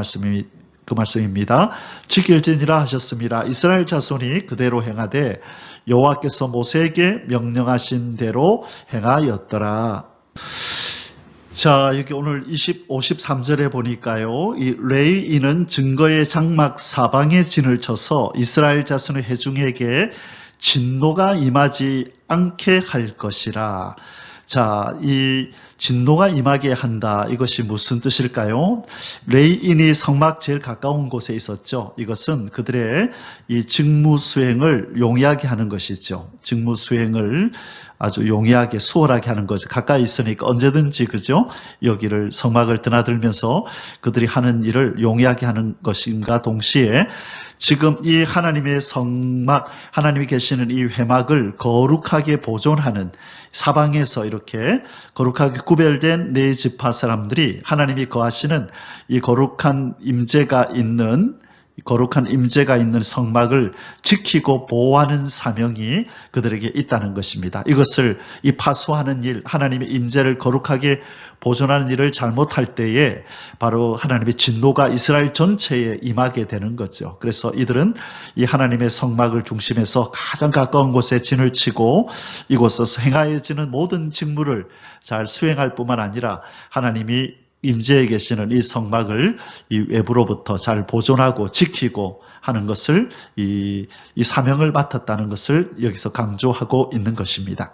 말씀입니다. 지킬지니라 하셨습니다. 이스라엘 자손이 그대로 행하되 여호와께서 모세에게 명령하신 대로 행하였더라. 자, 여기 오늘 53절에 보니까요. 이 레위인은 증거의 장막 사방에 진을 쳐서 이스라엘 자손의 회중에게 진노가 임하지 않게 할 것이라. 자, 이 진노가 임하게 한다. 이것이 무슨 뜻일까요? 레위인이 성막 제일 가까운 곳에 있었죠. 이것은 그들의 이 직무 수행을 용이하게 하는 것이죠. 직무 수행을 아주 용이하게 수월하게 하는 거죠. 가까이 있으니까 언제든지 그죠? 여기를 성막을 드나들면서 그들이 하는 일을 용이하게 하는 것인가 동시에 지금 이 하나님의 성막, 하나님이 계시는 이 회막을 거룩하게 보존하는 사방에서 이렇게 거룩하게 구별된 네 지파 사람들이 하나님이 거하시는 이 거룩한 임재가 있는 성막을 지키고 보호하는 사명이 그들에게 있다는 것입니다. 이것을 이 파수하는 일, 하나님의 임재를 거룩하게 보존하는 일을 잘못할 때에 바로 하나님의 진노가 이스라엘 전체에 임하게 되는 거죠. 그래서 이들은 이 하나님의 성막을 중심에서 가장 가까운 곳에 진을 치고 이곳에서 행하여지는 모든 직무를 잘 수행할 뿐만 아니라 하나님이 임재에 계시는 이 성막을 이 외부로부터 잘 보존하고 지키고 하는 것을 이 사명을 맡았다는 것을 여기서 강조하고 있는 것입니다.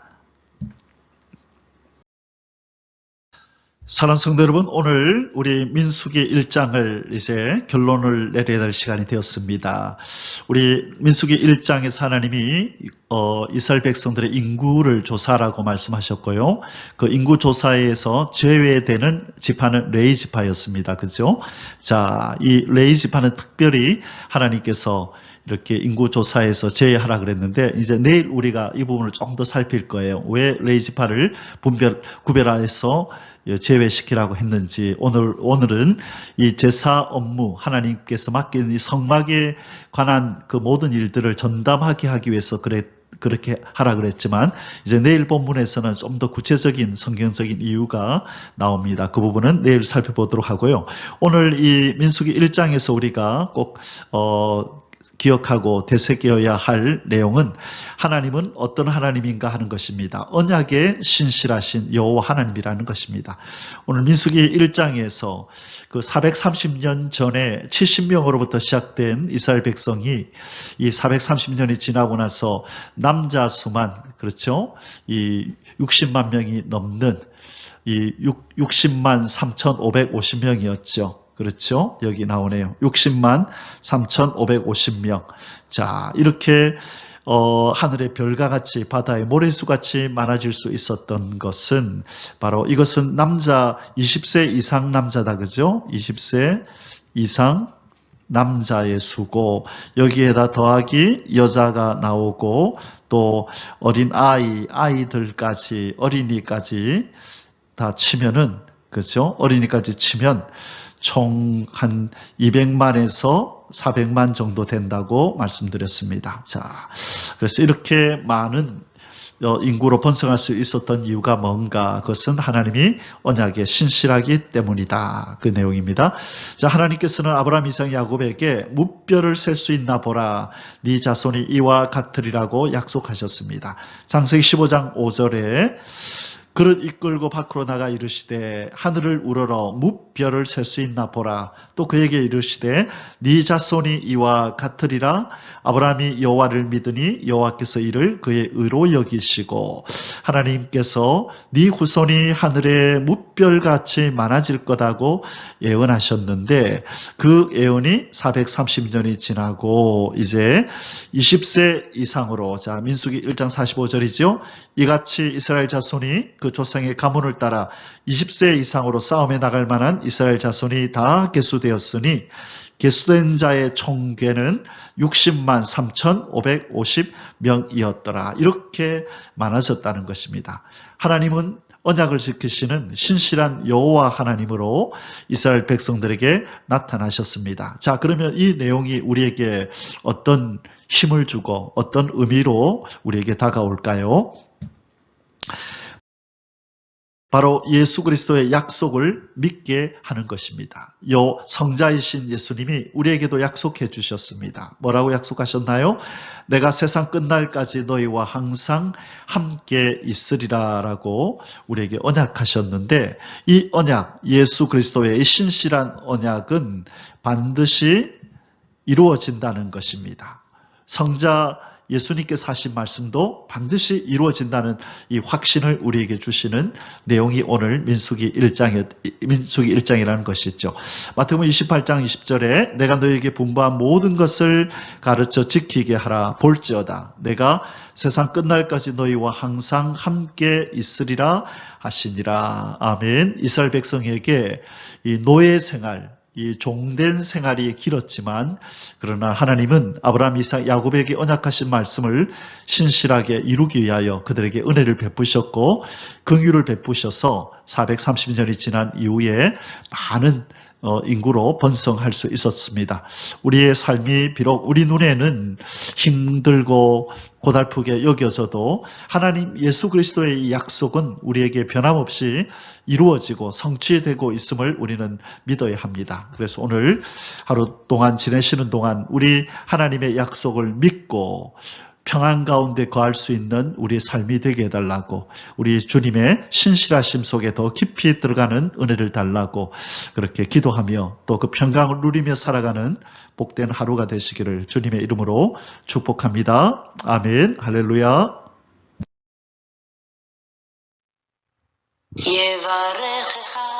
사랑하는 성도 여러분, 오늘 우리 민수기 1장을 이제 결론을 내려야 될 시간이 되었습니다. 우리 민수기 1장에서 하나님이 이스라엘 백성들의 인구를 조사하라고 말씀하셨고요. 그 인구 조사에서 제외되는 지파는 레위 지파였습니다. 그죠? 자, 이 레위 지파는 특별히 하나님께서 이렇게 인구 조사에서 제외하라 그랬는데 이제 내일 우리가 이 부분을 좀 더 살필 거예요. 왜 레위 지파를 구별해서 제외시키라고 했는지 오늘은 이 제사 업무 하나님께서 맡긴 이 성막에 관한 그 모든 일들을 전담하게 하기 위해서 그렇게 하라 그랬지만 이제 내일 본문에서는 좀 더 구체적인 성경적인 이유가 나옵니다. 그 부분은 내일 살펴보도록 하고요. 오늘 이 민수기 1장에서 우리가 꼭 기억하고 되새겨야 할 내용은 하나님은 어떤 하나님인가 하는 것입니다. 언약에 신실하신 여호와 하나님이라는 것입니다. 오늘 민수기 1장에서 그 430년 전에 70명으로부터 시작된 이스라엘 백성이 이 430년이 지나고 나서 남자 수만 그렇죠? 이 60만 명이 넘는 이 60만 3,550명이었죠. 그렇죠? 여기 나오네요. 60만 3,550명. 자, 이렇게 하늘의 별과 같이 바다의 모래수같이 많아질 수 있었던 것은 바로 이것은 남자 20세 이상 남자다. 그죠? 20세 이상 남자의 수고 여기에다 더하기 여자가 나오고 또 어린 아이들까지 어린이까지 다 치면은 그죠? 어린이까지 치면 총 한 200만에서 400만 정도 된다고 말씀드렸습니다. 자, 그래서 이렇게 많은 인구로 번성할 수 있었던 이유가 뭔가? 그것은 하나님이 언약에 신실하기 때문이다. 그 내용입니다. 자, 하나님께서는 아브라함, 이삭, 야곱에게 무뼈를 셀 수 있나 보라. 네 자손이 이와 같으리라고 약속하셨습니다. 창세기 15장 5절에 그릇 이끌고 밖으로 나가 이르시되 하늘을 우러러 무뼈를 셀 수 있나 보라. 또 그에게 이르시되 네 자손이 이와 같으리라. 아브라함이 여호와를 믿으니 여호와께서 이를 그의 의로 여기시고 하나님께서 네 후손이 하늘의 무별같이 많아질 거다고 예언하셨는데 그 예언이 430년이 지나고 이제 20세 이상으로, 자, 민수기 1장 45절이죠. 이같이 이스라엘 자손이 그 조상의 가문을 따라 20세 이상으로 싸움에 나갈 만한 이스라엘 자손이 다 계수되었으니 계수된 자의 총계는 60만 3,550명이었더라. 이렇게 많아졌다는 것입니다. 하나님은 언약을 지키시는 신실한 여호와 하나님으로 이스라엘 백성들에게 나타나셨습니다. 자, 그러면 이 내용이 우리에게 어떤 힘을 주고 어떤 의미로 우리에게 다가올까요? 바로 예수 그리스도의 약속을 믿게 하는 것입니다. 성자이신 예수님이 우리에게도 약속해 주셨습니다. 뭐라고 약속하셨나요? 내가 세상 끝날까지 너희와 항상 함께 있으리라 라고 우리에게 언약하셨는데 이 언약, 예수 그리스도의 이 신실한 언약은 반드시 이루어진다는 것입니다. 성자 예수님께서 하신 말씀도 반드시 이루어진다는 이 확신을 우리에게 주시는 내용이 오늘 민수기 1장이라는 것이죠. 마태복음 28장 20절에 내가 너에게 분부한 모든 것을 가르쳐 지키게 하라. 볼지어다 내가 세상 끝날까지 너희와 항상 함께 있으리라 하시니라. 아멘. 이스라엘 백성에게 이 노예 생활, 이 종된 생활이 길었지만 그러나 하나님은 아브라함, 이삭, 야곱에게 언약하신 말씀을 신실하게 이루기 위하여 그들에게 은혜를 베푸셨고 긍휼을 베푸셔서 430년이 지난 이후에 많은 인구로 번성할 수 있었습니다. 우리의 삶이 비록 우리 눈에는 힘들고 고달프게 여겨져도 하나님 예수 그리스도의 이 약속은 우리에게 변함없이 이루어지고 성취되고 있음을 우리는 믿어야 합니다. 그래서 오늘 하루 동안 지내시는 동안 우리 하나님의 약속을 믿고 평안 가운데 거할 수 있는 우리의 삶이 되게 해달라고, 우리 주님의 신실하심 속에 더 깊이 들어가는 은혜를 달라고 그렇게 기도하며 또 그 평강을 누리며 살아가는 복된 하루가 되시기를 주님의 이름으로 축복합니다. 아멘. 할렐루야. יברכך